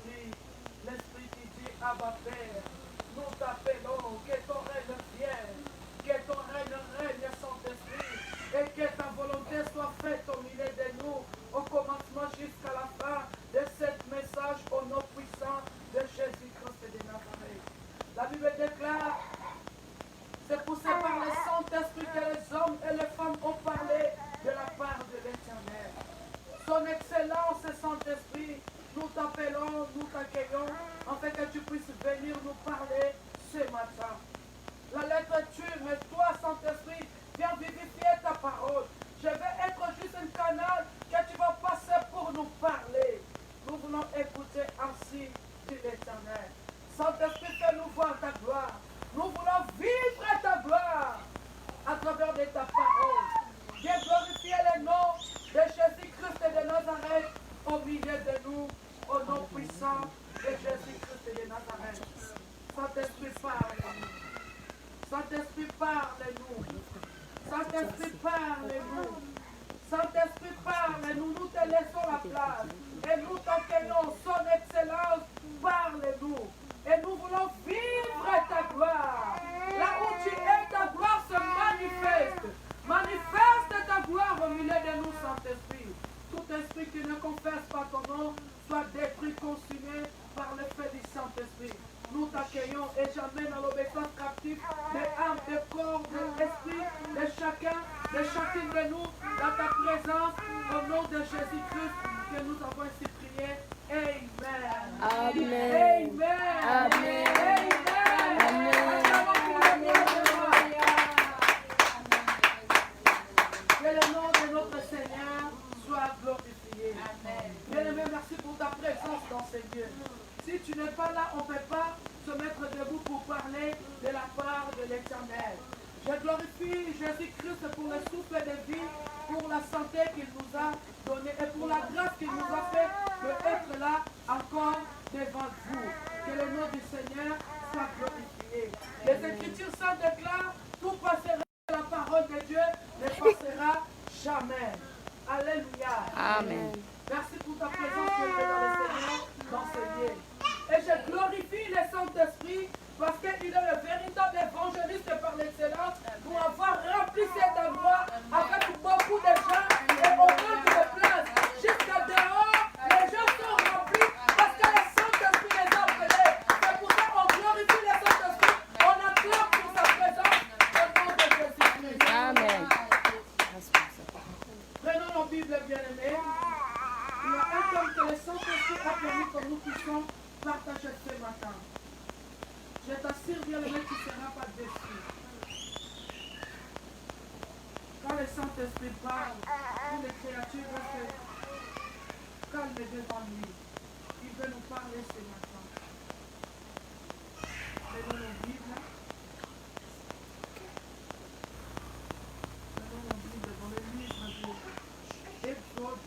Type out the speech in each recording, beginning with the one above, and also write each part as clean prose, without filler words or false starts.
Saint-Esprit, l'Esprit qui dit Abba Père, nous t'appelons, que ton règne vienne, que ton règne Saint-Esprit, et que ta volonté soit faite au milieu de nous, au commencement jusqu'à la fin de ce message au nom puissant de Jésus-Christ de Nazareth. La Bible déclare, c'est poussé par le Saint-Esprit que les hommes et les femmes ont parlé de la part de l'Éternel. Son Excellence Saint-Esprit, nous t'appelons, nous t'accueillons, afin que tu puisses venir nous parler ce matin. La lettre tue, mais toi, Saint-Esprit, viens vivifier ta parole. Je vais être juste un canal que tu vas passer pour nous parler. Nous voulons écouter ainsi de l'Éternel. Saint-Esprit, fais-nous voir ta gloire. Nous voulons vivre ta gloire à travers de ta parole. Viens glorifier le nom de Jésus-Christ de Nazareth au milieu de nous, au nom puissant de Jésus-Christ de Nazareth. Saint-Esprit, parle-nous. Saint-Esprit, parle-nous. Saint-Esprit, parle-nous. Saint-Esprit, parle-nous. Nous te laissons la place. Et nous t'accueillons. Son Excellence, parle-nous. Et nous voulons vivre ta gloire. Là où tu es, ta gloire se manifeste. Manifeste ta gloire au milieu de nous, Saint-Esprit. Tout esprit qui ne confesse pas ton nom soit détruit, consumé par le feu du Saint-Esprit. Nous t'accueillons et j'amène à l'obéissance captive des âmes, des corps, de l'esprit, de chacun, de chacune de nous, dans ta présence, au nom de Jésus-Christ, que nous avons ainsi prié. Amen. Amen. Amen. Amen. Que le nom de notre Seigneur soit glorifié. Bien-aimé, merci pour ta présence dans ces lieux. Si tu n'es pas là, on ne peut pas se mettre debout pour parler de la part de l'Éternel. Je glorifie Jésus-Christ pour le souffle de vie, pour la santé qu'il nous a donnée et pour la grâce qu'il nous a fait d'être là encore devant vous. Que le nom du Seigneur soit glorifié. Les Écritures saintes déclarent, tout passera, la parole de Dieu ne passera jamais. Alléluia. Amen. Merci pour ta présence qui est dans le Seigneur, dans ce lieu. Et je glorifie le Saint-Esprit parce qu'il est le véritable évangéliste par l'excellence pour avoir rempli cette endroit avec beaucoup de gens et au manque de place. Jusqu'à dehors, les gens sont remplis parce que le Saint-Esprit les a appelés. C'est pour ça qu'on glorifie le Saint-Esprit. On acclame pour sa présence au nom de Jésus-Christ. Amen. Prenons nos Bibles bien-aimés. Il y a un thème que le Saint-Esprit a permis que nous puissions partager ce matin. Je t'assure, bien-aimé, tu ne seras pas déçu. Quand le Saint-Esprit parle, toutes les créatures restent calmes devant lui. Il veut nous parler ce matin. Prenons nos Bibles. Prenons nos Bibles dans le livre de Exode.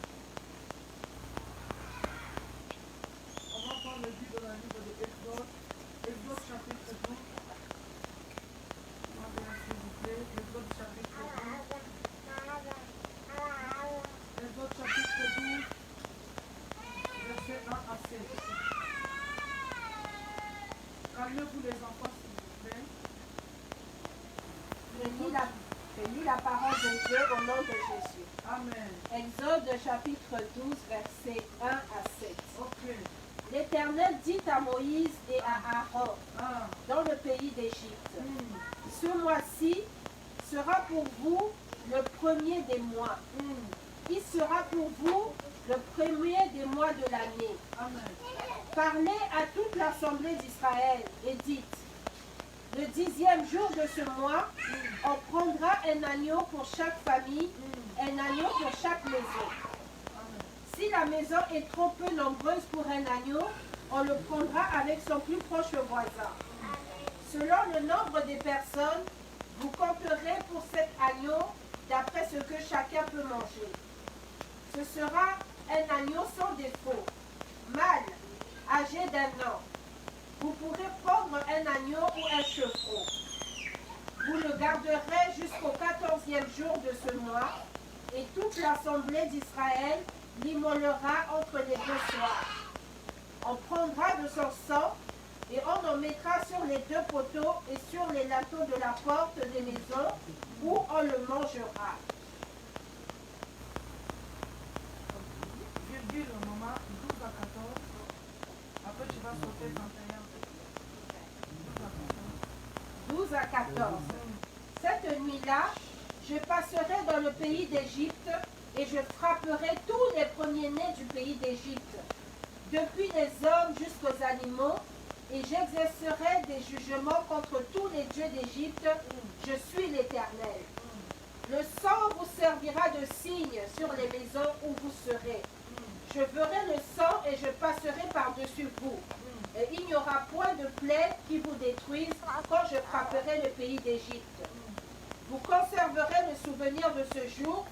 On va prendre le livre dans le livre de Exode. Exode chapitre 12. S'il vous plaît. Exode chapitre 12. Exode chapitre 12. Verset 1 à 7. Calmez-vous les enfants, s'il vous plaît. Je lis la parole de Dieu au nom de Jésus. Amen. Exode chapitre 12, versets 1 à 7. Ok. L'Éternel dit à Moïse et à Aaron Ah. dans le pays d'Égypte, Hmm. ce mois-ci sera pour vous le premier des mois. Il sera pour vous le premier des mois de l'année. Amen. Parlez à toute l'assemblée d'Israël et dites, le 10e jour de ce mois, on prendra un agneau pour chaque famille, un agneau pour chaque maison. Si la maison est trop peu nombreuse pour un agneau, on le prendra avec son plus proche voisin. Selon le nombre des personnes, vous compterez pour cet agneau d'après ce que chacun peut manger. Ce sera un agneau sans défaut, mâle, âgé d'1 an. Vous pourrez prendre un agneau ou un chevreau. Vous le garderez jusqu'au 14e jour de ce mois, et toute l'assemblée d'Israël l'immolera entre les deux soirs. On prendra de son sang et on en mettra sur les 2 poteaux et sur les linteaux de la porte des maisons où on le mangera. Virgule, maman, 12 à 14. Après, tu vas sauter 31. 12 à 14. Cette nuit-là, je passerai dans le pays d'Égypte et je frapperai tous les premiers-nés du pays d'Égypte, depuis les hommes jusqu'aux animaux, et j'exercerai des jugements contre tous les dieux d'Égypte. Je suis l'Éternel. Le sang vous servira de signe sur les maisons où vous serez. Je verrai le sang et je passerai par-dessus vous. Et il n'y aura point de plaie qui vous détruise quand je frapperai le pays d'Égypte. Vous conserverez le souvenir de ce jour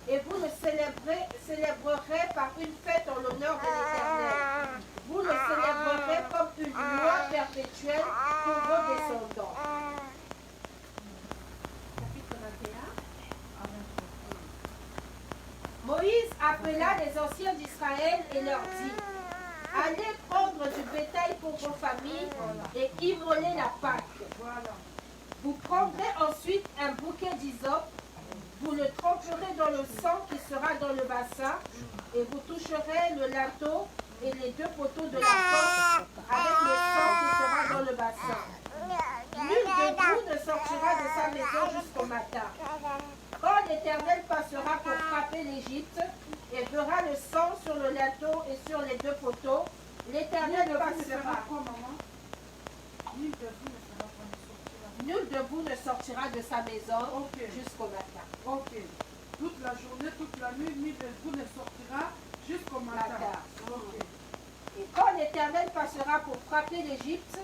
et vous le célébrerez par une fête en l'honneur de l'Éternel. Vous le célébrerez comme une loi perpétuelle pour vos descendants. Chapitre 21. Moïse appela les anciens d'Israël et leur dit: allez prendre du bétail pour vos familles et immoler la Pâque. Vous prendrez ensuite un bouquet d'hysope, vous le tremperez dans le sang qui sera dans le bassin, et vous toucherez le linteau et les 2 poteaux de la porte avec le sang qui sera dans le bassin. Nul de vous ne sortira de sa maison jusqu'au matin. Quand l'Éternel passera pour frapper l'Égypte et verra le sang sur le linteau et sur les 2 poteaux, l'Éternel passera. Nul de vous ne sortira de sa maison jusqu'au matin. Ok. Toute la journée, toute la nuit, ni de vous ne sortira jusqu'au matin. Okay. Et quand l'Éternel passera pour frapper l'Égypte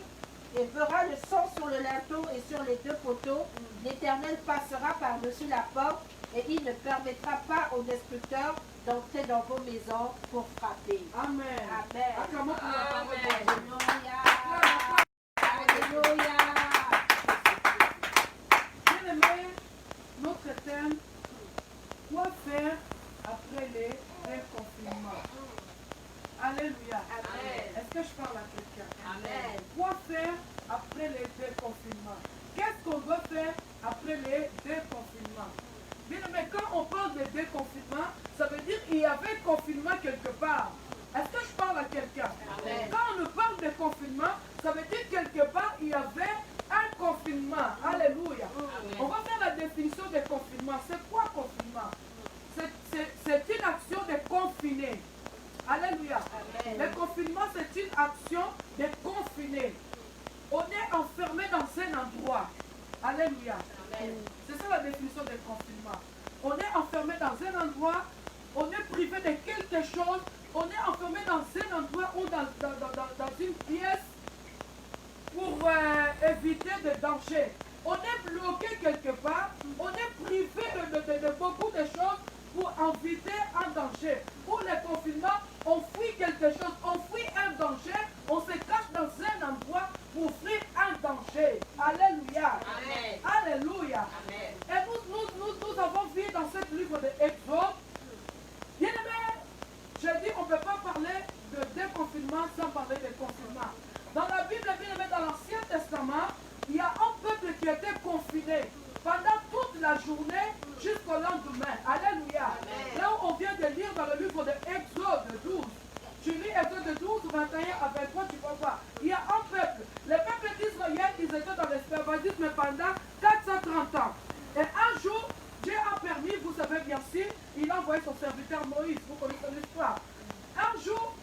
et verra le sang sur le linteau et sur les 2 poteaux, l'Éternel passera par-dessus la porte et il ne permettra pas aux destructeurs d'entrer dans vos maisons pour frapper. Amen. Amen. Acclamons pour la parole de Dieu. Alléluia. Alléluia. Bien-aimés, notre thème, quoi faire après les déconfinements? Alléluia. Amen. Est-ce que je parle à quelqu'un? Amen. Quoi faire après les déconfinements? Qu'est-ce qu'on doit faire après les déconfinements? Bien-aimés, quand on parle de déconfinement, ça veut dire qu'il y avait confinement quelque part. Est-ce que je parle à quelqu'un? Amen. Quand on nous parle de confinement, ça veut dire quelque part il y avait un confinement. Alléluia. Amen. On va faire la définition de confinement. C'est quoi confinement? C'est une action de confiner. Alléluia. Amen. Le confinement, c'est une action de confiner. On est enfermé dans un endroit. Alléluia. Amen. C'est ça la définition de confinement. On est enfermé dans un endroit, on est privé de quelque chose, on est enfermé dans un endroit ou dans une pièce pour éviter de danger. On est bloqué quelque part, on est privé de beaucoup de choses pour éviter un danger. Pour le confinement, on fuit quelque chose, on fuit un danger, on se cache dans un endroit pour fuir un danger. Alléluia. Amen. Alléluia. Amen. Et nous avons vu dans ce livre de Exode, bien aimé, j'ai dit on ne peut pas parler de déconfinement sans parler de confinement. Dans la Bible, bien aimé, dans l'Ancien Testament, il y a un peuple qui était confiné pendant toute la journée jusqu'au lendemain. Alléluia. Amen. Là où on vient de lire dans le livre de Exode 12. Tu lis Exode 12, 21 à 23, tu vas voir. Il y a un peuple. Le peuple d'Israël, ils étaient dans l'esclavagisme pendant 430 ans. Et un jour, Dieu a permis, vous savez bien sûr, il a envoyé son serviteur Moïse. Vous connaissez l'histoire. Un jour,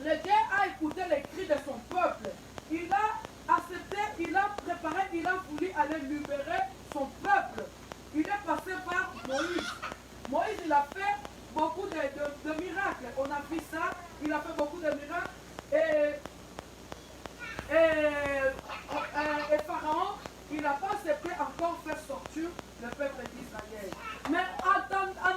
le Dieu a écouté les cris de son peuple. Il a accepté, il a préparé, il a voulu aller libérer son peuple. Il est passé par Moïse. Moïse, il a fait beaucoup de miracles. On a vu ça. Il a fait beaucoup de miracles. Et Pharaon, il n'a pas accepté encore faire sortir le peuple d'Israël. Mais en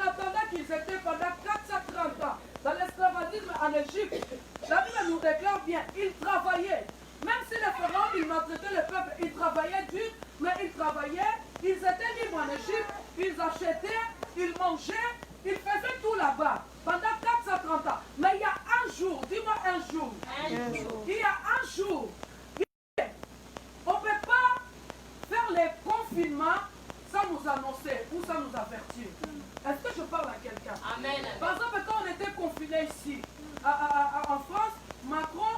attendant qu'ils étaient pendant 430 ans dans l'esclavagisme en Égypte, la Bible nous déclare bien, ils travaillaient. Même si les pharaons, ils maltraitaient le peuple, ils travaillaient dur, mais ils travaillaient, ils étaient libres en Égypte, ils achetaient, ils mangeaient, ils faisaient tout là-bas pendant 430 ans. Mais il y a un jour, jour, dis-moi un jour. Un jour. Il y a un jour. On ne peut pas faire les confinements sans nous annoncer ou sans nous avertir. Est-ce que je parle à quelqu'un? Amen. Par exemple, quand on était confinés ici, en France, Macron,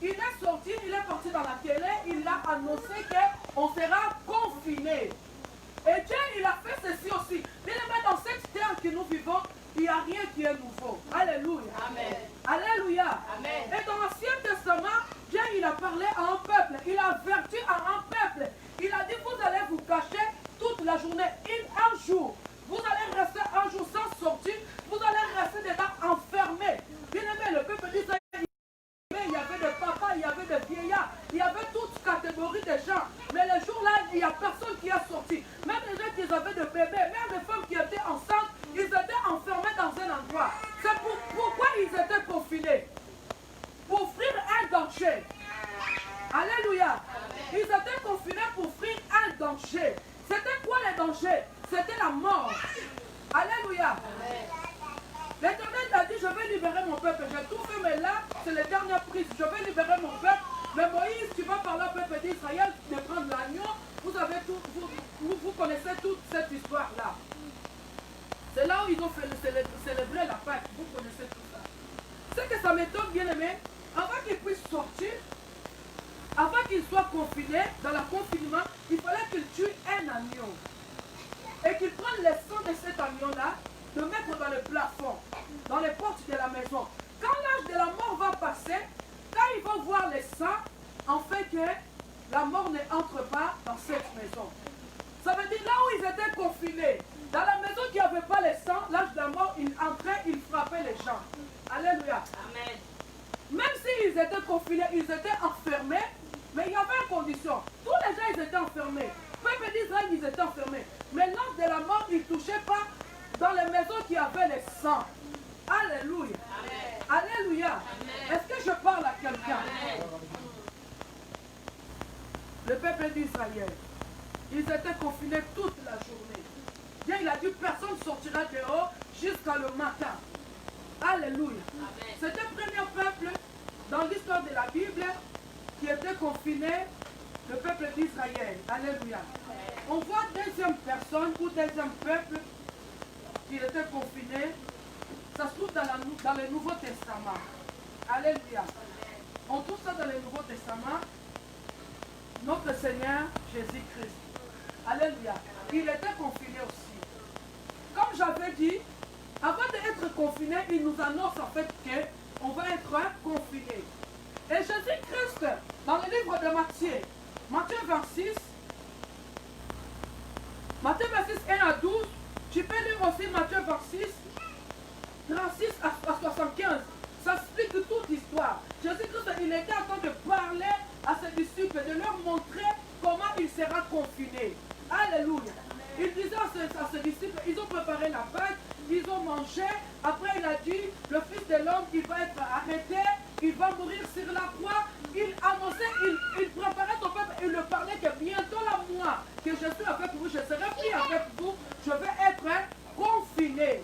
il est sorti, il est parti dans la télé, il a annoncé qu'on sera confiné. Et Dieu, il a fait ceci aussi. Bien aimé, dans cette terre que nous vivons, il n'y a rien qui est nouveau. Alléluia. Amen. Alléluia. Amen. Et dans l'Ancien Testament, Dieu, il a parlé à un peuple. Il a averti à un peuple. Il a dit, vous allez vous cacher toute la journée, un jour. Vous allez rester un jour sans sortir. Vous allez rester dedans enfermés. Bien aimé, le peuple d'Israël, il y avait des papas, il y avait des vieillards, il y avait toute catégorie de gens. Mais le jour-là, il n'y a personne qui a sorti. Même les gens qui avaient des bébés, même les femmes qui étaient enceintes, ils étaient enfermés dans un endroit. C'est pourquoi ils étaient confinés. Pour offrir un danger. Alléluia. Ils étaient confinés pour offrir un danger. C'était quoi le danger? C'était la mort. Alléluia. L'Éternel a dit, je vais libérer mon peuple. J'ai tout fait, mais là, c'est la dernière prise. Je vais libérer mon peuple. Mais Moïse, tu vas parler au peuple d'Israël de prendre l'agneau. Vous avez tout, vous connaissez toute cette histoire-là. C'est là où ils ont célébré la Pâque. Vous connaissez tout ça. C'est que ça m'étonne, bien aimé, avant qu'ils puissent sortir, avant qu'ils soient confinés, dans le confinement, il fallait qu'ils tuent un agneau. Et qu'ils prennent le sang de cet agneau-là, de mettre dans le plafond, dans les portes de la maison. Quand l'âge de la mort va passer, quand ils vont voir le sang, en fait que la mort ne entre pas dans cette maison. Ça veut dire là où ils étaient confinés, dans la maison qui n'avait pas le sang, l'âge de la mort, ils entraient, ils frappaient les gens. Alléluia. Amen. Même s'ils étaient confinés, ils étaient enfermés, mais il y avait une condition. Tous les gens, ils étaient enfermés. Le peuple d'Israël, ils étaient enfermés. Mais l'âge de la mort, ils ne touchaient pas dans les maisons qui avaient le sang. Alléluia. Amen. Alléluia. Amen. Est-ce que je parle à quelqu'un? Amen. Le peuple d'Israël, ils étaient confinés toute la journée. Dieu, il a dit, personne ne sortira dehors jusqu'à le matin. Alléluia. Amen. C'était le premier peuple dans l'histoire de la Bible qui était confiné, le peuple d'Israël. Alléluia. On voit deuxième personne ou deuxième peuple qui était confiné. Ça se trouve dans le Nouveau Testament. Alléluia. On trouve ça dans le Nouveau Testament. Notre Seigneur Jésus-Christ. Alléluia. Il était confiné aussi. Comme j'avais dit, avant d'être confiné, il nous annonce en fait qu'on va être confiné. Et Jésus-Christ, dans le livre de Matthieu, Matthieu 26, 1 à 12, tu peux lire aussi Matthieu 26, 36 à 75. Ça explique toute l'histoire. Jésus-Christ, il était en train de parler à ses disciples, de leur montrer comment il sera confiné. Alléluia. Il disait à ses disciples, ils ont préparé la Pâque, ils ont mangé. Après, il a dit, le Fils de l'homme, il va être arrêté, il va mourir sur la croix. Il annonçait, il préparait son peuple, il leur parlait que bientôt là, moi, que je suis avec vous, je serai pris avec vous, je vais être confiné.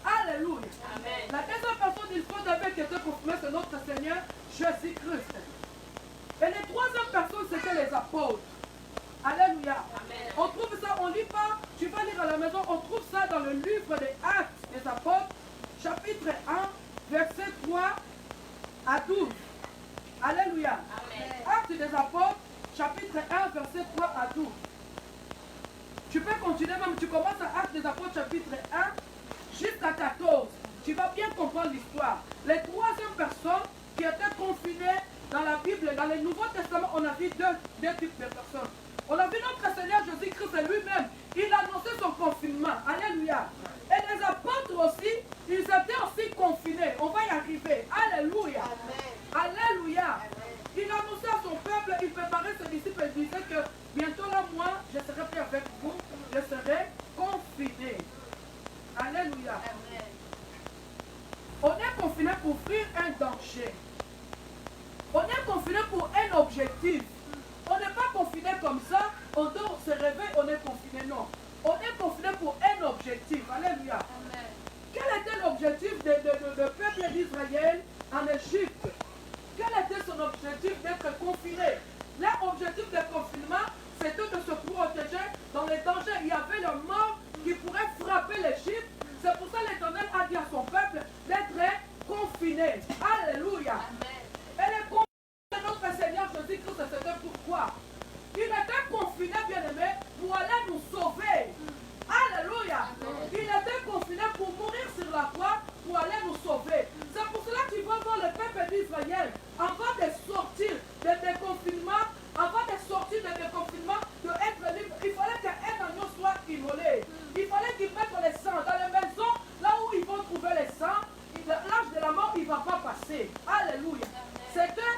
Alléluia. Amen. La deuxième personne d'histoire d'avec qui était confirmée, c'est notre Seigneur Jésus-Christ. Et les troisième personnes, c'était les apôtres. Alléluia. Amen. On trouve ça, on ne lit pas, tu vas lire à la maison, on trouve ça dans le livre des Actes des Apôtres, chapitre 1, verset 3 à 12. Alléluia. Amen. Actes des Apôtres, chapitre 1, verset 3 à 12. Tu peux continuer, même tu commences à Actes des Apôtres, chapitre 1, jusqu'à 14. Tu vas bien comprendre l'histoire. Les troisième personnes qui étaient confinées dans la Bible, dans le Nouveau Testament, on a vu deux types de personnes. On a vu notre Seigneur Jésus-Christ lui-même. Il annonçait son confinement. Alléluia. Et les apôtres aussi, ils étaient aussi confinés. On va y arriver. Alléluia. Alléluia. Il annonçait à son peuple, il préparait ses disciples, il disait que bientôt là, moi, je serai pris avec vous, je serai confiné. Alléluia. On est confiné pour offrir un danger. On est confiné pour un objectif. On n'est pas confiné comme ça, on dort, se réveille, on est confiné. Non. On est confiné pour un objectif. Alléluia. Quel était l'objectif du peuple d'Israël en Égypte, quel était son objectif d'être confiné? L'objectif de confinement, c'était de se protéger dans les dangers. Il y avait le mort qui pourrait frapper l'Égypte. C'est pour ça que l'Éternel a dit à son peuple d'être confiné. Alléluia. Et les confinés de notre Seigneur Jésus-Christ, c'était pourquoi? Il était confiné, bien-aimé, pour aller nous sauver. Alléluia. Il était confiné pour mourir sur la croix, pour aller nous sauver. C'est pour cela que tu vas voir le peuple d'Israël, avant de sortir de déconfinement, de être libre, il fallait qu'un agneau soit immolé. Il fallait qu'ils mettent les sangs dans les maisons, là où ils vont trouver les sangs. L'âge de la mort, il ne va pas passer. Alléluia. C'était,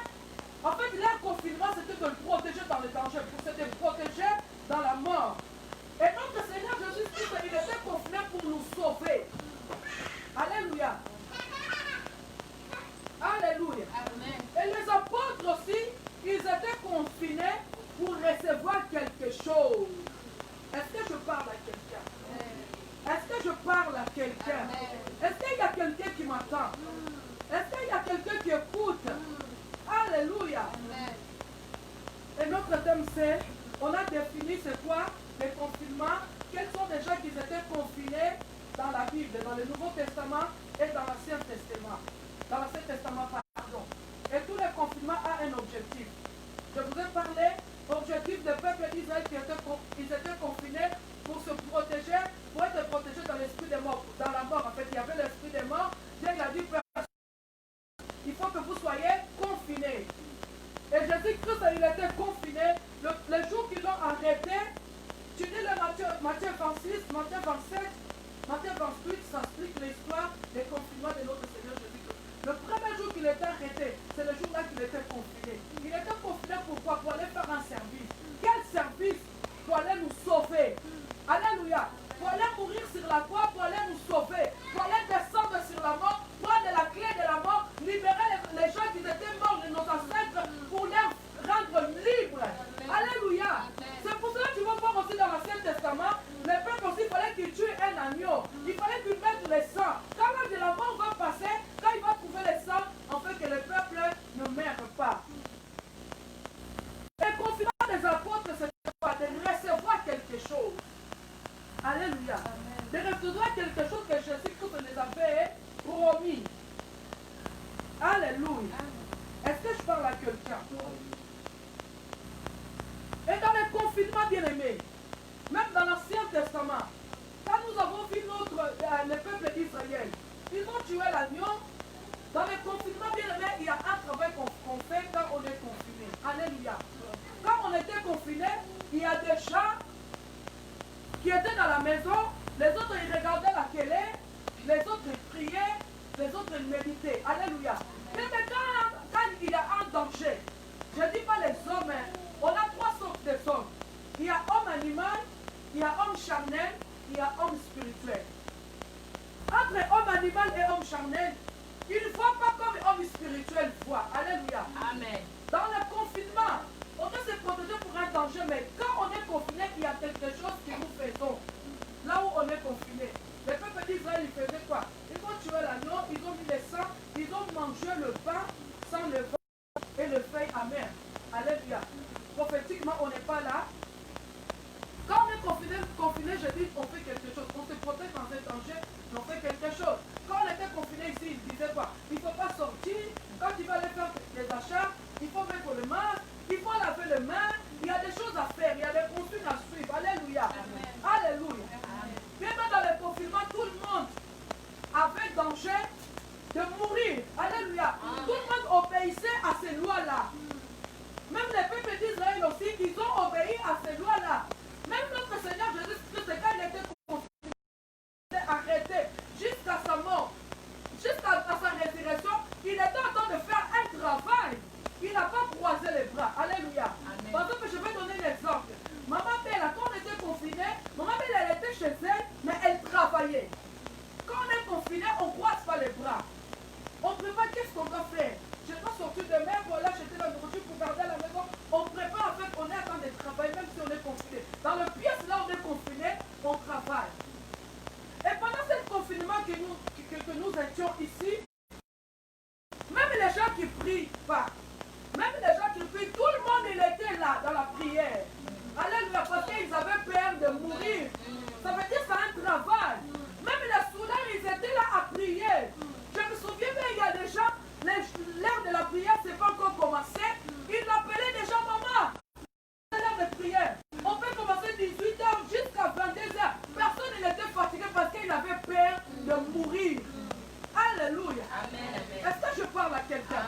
en fait, leur confinement, c'était de le protéger dans le danger, c'était de le protéger dans la mort. Et notre Seigneur Jésus-Christ, il était confiné pour nous sauver. Alléluia. Alléluia. Amen. Et les apôtres aussi, ils étaient confinés pour recevoir quelque chose. Est-ce que je parle à quelqu'un? Est-ce que je parle à quelqu'un? Est-ce qu'il y a quelqu'un qui m'attend? Est-ce qu'il y a quelqu'un qui écoute? Alléluia. Et notre thème c'est, on a défini c'est quoi les confinements, quels sont les gens qui étaient confinés dans la Bible, dans le Nouveau Testament et dans l'Ancien Testament. Dans l'Ancien Testament, pardon. Et tous les confinements ont un objectif. Je vous ai parlé, objectif du peuple d'Israël qui étaient confinés pour se protéger, pour être protégés dans l'esprit des morts, dans la mort. En fait, il y avait l'esprit des morts. Dieu a dit, il faut que vous soyez confinés. Et Jésus-Christ, il était confiné. Le jour qu'ils l'ont arrêté, tu dis le Matthieu 26, Matthieu 27, Matthieu 28, ça explique l'histoire des confinements de notre Seigneur Jésus-Christ. Le premier jour qu'il était arrêté, c'est le jour-là qu'il était confiné. Il était confiné pourquoi? Pour aller faire un service. Quel service? Pour aller nous sauver. Alléluia. Pour aller mourir sur la croix, pour aller nous sauver. Pour aller descendre sur la mort, prendre la clé de la mort, libérer les gens qui étaient morts de nos ancêtres pour les rendre libres. Alléluia. C'est pour cela que tu vas voir aussi dans l'Ancien Testament, les peuples aussi, il fallait qu'ils tuent un agneau. Il fallait qu'ils mettent les sangs. Quand l'âge de la mort va passer, quand il va trouver les sangs, en fait que le peuple ne meurt pas. Le confinement des apôtres, c'est de recevoir quelque chose. Alléluia. De recevoir quelque chose que Jésus-Christ les avait promis. Alléluia. Est-ce que je parle à quelqu'un? Et dans les confinements bien-aimés, même dans l'Ancien Testament, quand nous avons vu le peuple d'Israël, ils ont tué l'agneau. Dans les confinements bien-aimés, il y a un travail qu'on fait quand on est confiné. Alléluia. Quand on était confiné, il y a des gens qui étaient dans la maison, les autres ils regardaient la télé, les autres ils priaient, les autres ils méditaient. Alléluia. Mais quand il y a un danger, je ne dis pas les hommes, on a trois sortes de hommes. Il y a homme animal, il y a homme charnel, il y a homme spirituel. Entre homme animal et homme charnel, il ne voit pas comme homme spirituel voit. Alléluia. Amen. Dans le confinement, on doit se protéger pour un danger, mais quand on est confiné, il y a quelque chose que nous faisons. Là où on est confiné. Les peuples d'Israël, ils faisaient quoi? Ils ont tué l'agneau, ils ont mis les sangs, ils ont mangé le pain sans le vin et le feuille amer. Alléluia. Prophétiquement, on n'est pas là. Quand on est confiné, je dis, on fait quelque chose. On se protège dans un danger, on fait quelque chose. Quand on était confiné ici, ils disaient quoi? Il ne faut pas sortir. Quand tu vas aller faire des achats, il faut mettre le masque, il faut laver les mains. Il y a des choses à faire, il y a des consignes à suivre. Alléluia. Amen. Alléluia. Même dans le confinement, tout le monde avait danger de mourir. Alléluia. Tout le monde obéissait à ces lois-là. Même les peuples d'Israël aussi, ils ont obéi à ces lois-là. Même notre Seigneur Jésus-Christ, quand il était confiné, il était arrêté jusqu'à sa mort, jusqu'à sa résurrection, il était en train de faire un travail. Il n'a pas croisé les bras. Alléluia. Amen. Par exemple, je vais donner l'exemple. Maman Belle, quand on était confiné, Maman Belle, elle était chez elle, mais elle travaillait. Quand on est confiné, on ne croise pas les bras. On ne peut pas, qu'est-ce qu'on doit faire? Je dois sortir demain pour aller acheter Même les gens qui prient, tout le monde il était là dans la prière. Alléluia, parce qu'ils avaient peur de mourir. Ça veut dire que c'est un travail. Même les soudeurs, ils étaient là à prier. Je me souviens, mais il y a des gens, l'heure de la prière, c'est pas encore commencé. Ils l'appelaient déjà maman. C'est l'heure de prière. On peut commencer 18h jusqu'à 22h. Personne n'était fatigué parce qu'il avait peur de mourir. Alléluia. Est-ce que je parle à quelqu'un?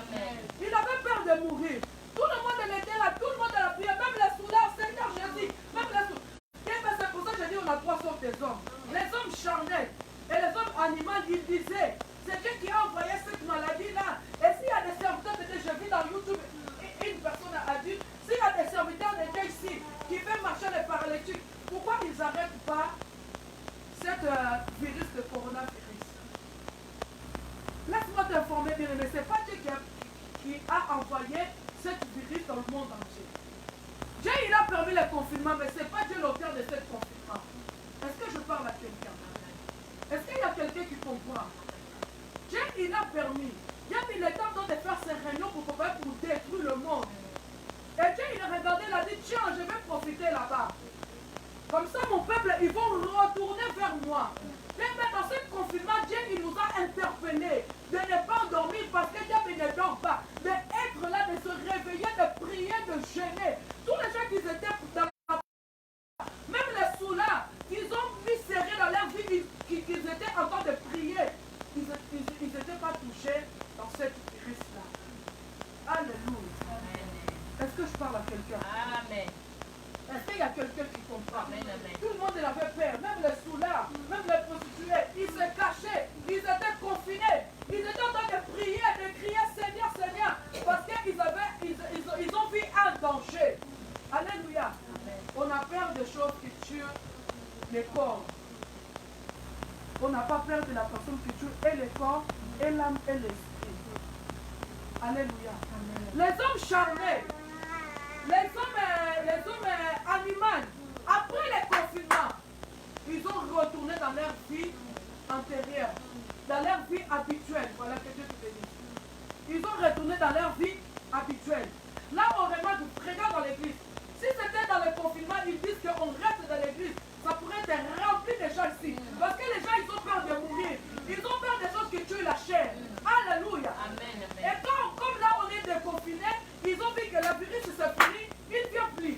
Il avait peur de mourir. Tout le monde était là, tout le monde a la prière, même les soudeurs, Seigneur Jésus, même les soudeurs. C'est pour ça que je dis on a trois sortes des hommes. Les hommes charnels et les hommes animaux, ils disaient, c'est Dieu qui a envoyé cette maladie-là. Et s'il y a des serviteurs de Dieu, je vis dans YouTube, une personne a dit, s'il y a des serviteurs de Dieu ici qui fait marcher les paralytiques, pourquoi ils n'arrêtent pas cette virus de coronavirus? Laisse-moi t'informer, bien aimé, ce n'est pas Dieu qui a envoyé cette virus dans le monde entier. Dieu, il a permis le confinement, mais ce n'est pas Dieu l'auteur de ce confinement. Est-ce que je parle à quelqu'un? Est-ce qu'il y a quelqu'un qui comprend? Dieu, il a permis. Il a mis le temps de faire ces réunions pour détruire le monde. Et Dieu, il a regardé, il a dit, tiens, je vais profiter là-bas. Comme ça, mon peuple, ils vont retourner vers moi. Mais dans ce confinement, Dieu, il nous a interpellés de ne pas dormir parce que Dieu ne dort pas. Mais être là, de se réveiller, de prier, de jeûner. Tous les gens qui étaient dans la... Même les sous-là, qu'ils ont mis serrés dans leur vie, qu'ils étaient en train de prier. Ils n'étaient pas touchés dans cette virus-là. Alléluia. Est-ce que je parle à quelqu'un? Amen. Est-ce qu'il y a quelqu'un qui comprend? Amen, amen. Tout le monde avait peur, même les sous-là, même les prostituées, ils se cachaient, ils étaient confinés, ils étaient en train de prier, de crier Seigneur, Seigneur, parce qu'ils ont vu un danger. Alléluia. Amen. On a peur des choses qui tuent les corps. On n'a pas peur de la personne qui tue et le corps, et l'âme, et l'esprit. Alléluia. Amen. Les hommes charnés, les hommes animaux, après le confinement, ils ont retourné dans leur vie antérieure, dans leur vie habituelle. Voilà que Dieu te bénisse. Ils ont retourné dans leur vie habituelle. Là, on remarque, regarde dans l'église. Si c'était dans le confinement, ils disent qu'on reste dans l'église, ça pourrait être rempli de gens ici. Parce que les gens, ils ont peur de mourir. Ils ont peur des choses qui tuent la chair. Alléluia. Amen, amen. Et comme là, on est déconfinés, ils ont vu que le virus s'est fini, ils ne viennent plus.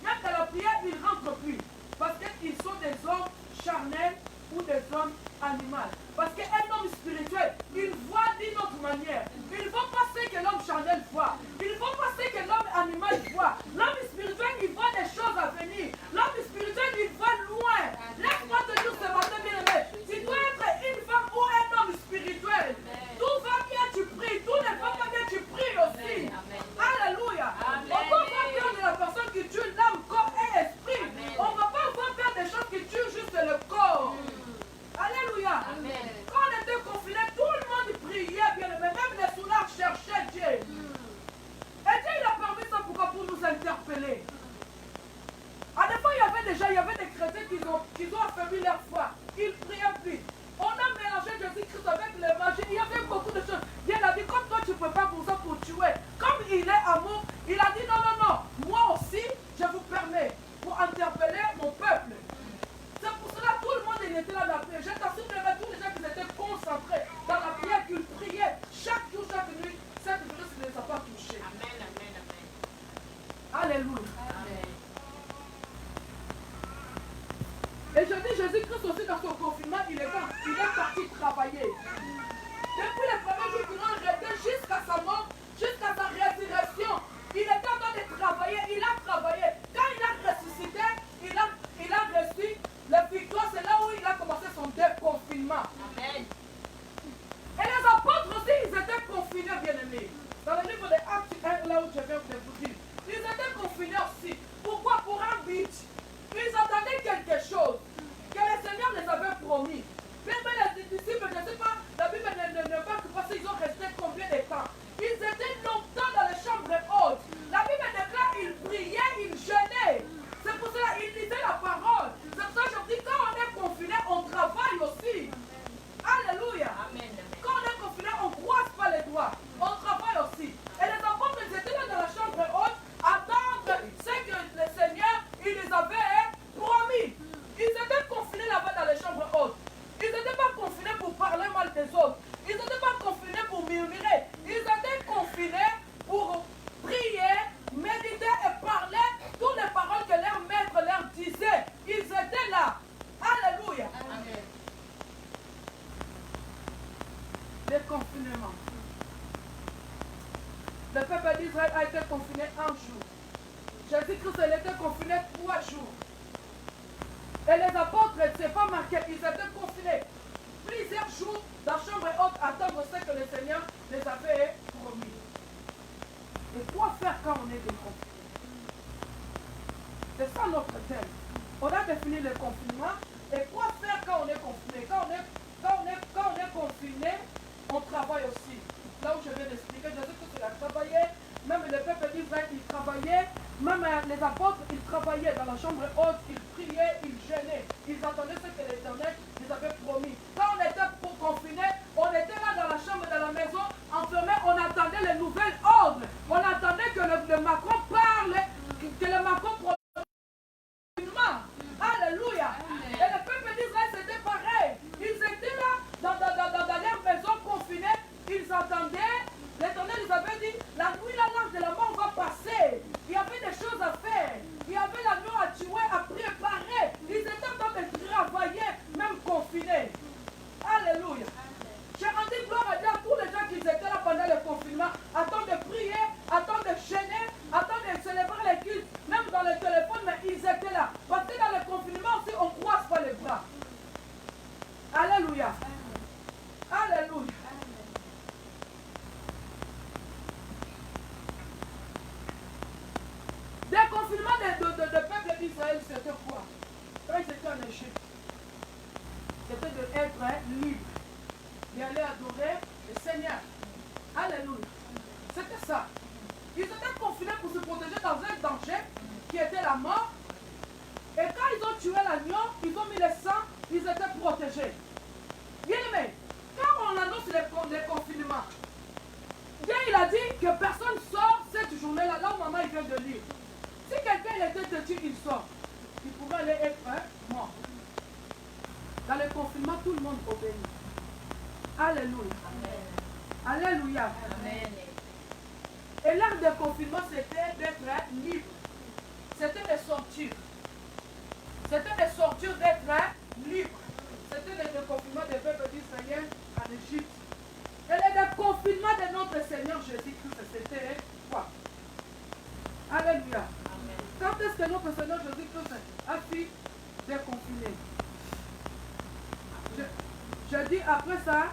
Même dans la prière, ils ne rentrent plus. Parce qu'ils sont des hommes charnels ou des hommes animaux. Parce qu'un homme spirituel, il voit d'une autre manière. Il ne voit pas ce que l'homme charnel voit. Il ne voit pas ce que l'homme animal voit. L'homme spirituel, il voit des choses à venir. L'homme spirituel, il voit loin. Laisse-moi te dire ce matin, bien-aimé. Tu dois être une femme ou un homme spirituel. Tout va bien, tu pries. Tout ne va pas bien, tu pries aussi. Alléluia. On ne peut pas peur de la personne qui tue l'âme, corps et esprit. On ne va pas avoir peur des choses qui tuent juste le corps. Alléluia. Amen. Quand on était confinés, tout le monde priait bien, mais même les soulars cherchaient Dieu. Et Dieu, il a permis ça pourquoi? Pour nous interpeller. À des fois, il y avait des chrétiens qui ont affaibli leur foi. Ils priaient plus. On a mélangé Jésus-Christ avec les magies. Il y avait beaucoup de choses. Dieu a dit, comme toi, tu ne peux pas pour ça pour tuer. Comme il est amour, il a dit, non, non, non. Moi aussi, je vous permets pour interpeller mon peuple. C'est pour cela que tout le monde était là dans la prière. Je t'assure que tous les gens qui étaient concentrés dans la prière, qu'ils priaient chaque jour, chaque nuit, cette virus ne les a pas touchés. Amen, amen, amen. Alléluia. Amen. Et je dis, Jésus-Christ aussi dans son confinement, il est parti travailler. Depuis les premiers jours qu'il a arrêté jusqu'à sa mort, jusqu'à sa résurrection, il était en train de travailler, il a travaillé. Quand il a ressuscité, il a reçu la victoire, c'est là où il a commencé son déconfinement. Amen. Et les apôtres aussi, ils étaient confinés, bien-aimés. Dans le livre des Actes 1, là où je viens de vous dire, ils étaient confinés aussi. Pourquoi? Pour un but. Ils attendaient quelque chose que le Seigneur les avait promis. Même les disciples, je ne sais pas, la Bible d'Israël a été confiné un jour. Jésus-Christ, il était confiné 3 jours. Et les apôtres, ce n'est pas marqué, ils étaient confinés plusieurs jours dans la chambre haute, attendre ce que le Seigneur les avait promis. Et quoi faire quand on est déconfiné? C'est ça notre thème. On a défini le confinement. Et quoi faire quand on est confiné? Quand on est confiné, on travaille aussi. Là où je viens d'expliquer, Jésus-Christ il a travaillé. Même le peuple d'Israël, il travaillait. Même les apôtres, ils travaillaient dans la chambre haute. Ils priaient, ils jeûnaient. Ils attendaient ce que l'Éternel les avait promis. Quand on était confiné, on était là dans la chambre, dans la maison, enfermé. On attendait les nouvelles ordres. On attendait que le Macron parle, que le Macron promette. Alléluia. Et le peuple d'Israël, c'était pareil. Ils étaient là, dans leur maison confinée. Ils attendaient. L'Éternel les avait dit, la nuit, la large de la mort va passer. Il y avait des choses à faire. Il y avait l'agneau à tuer, à préparer. Ils étaient en train de travailler, même confinés. Alléluia. J'ai rendu gloire à Dieu à tous les gens qui étaient là pendant le confinement. Attendent de prier, attendent de chaîner, attendent de célébrer les cultes. Même dans le téléphone, mais ils étaient là. Parce que dans le confinement aussi, on ne croise pas les bras. Alléluia. Alléluia. Déconfinement de peuple d'Israël, c'était quoi? Quand ils étaient en Égypte, c'était d'être libre, d'aller adorer le Seigneur. Alléluia. C'était ça. Ils étaient confinés pour se protéger dans un danger qui était la mort. Et quand ils ont tué l'agneau, ils ont mis le sang, ils étaient protégés. Bien aimé, quand on annonce les confinements, Dieu il a dit que personne sort cette journée-là, là où maman il vient de lire. Si quelqu'un était têtu, il sort. Il pourrait aller être mort. Dans le confinement, tout le monde obéit. Alléluia. Amen. Alléluia. Amen. Et l'art de confinement, c'était d'être libre. C'était de sortir. C'était de sortir, d'être libre. C'était le déconfinement des peuples d'Israël en Égypte. Et le déconfinement de notre Seigneur Jésus-Christ, c'était quoi? Alléluia. Amen. Quand est-ce que notre Seigneur Jésus-Christ a fui déconfiner? Je dis après sa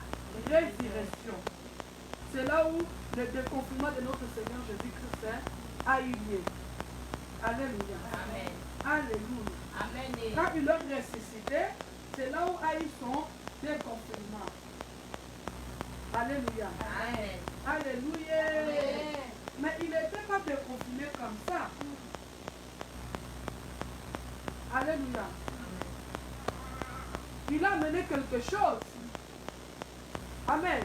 résurrection. C'est là où le déconfinement de notre Seigneur Jésus-Christ a eu lieu. Alléluia. Amen. Alléluia. Amen. Quand il a ressuscité, c'est là où a eu son déconfinement. Alléluia. Amen. Alléluia. Amen. Mais il n'était pas déconfiné comme ça. Alléluia. Il a amené quelque chose. Amen.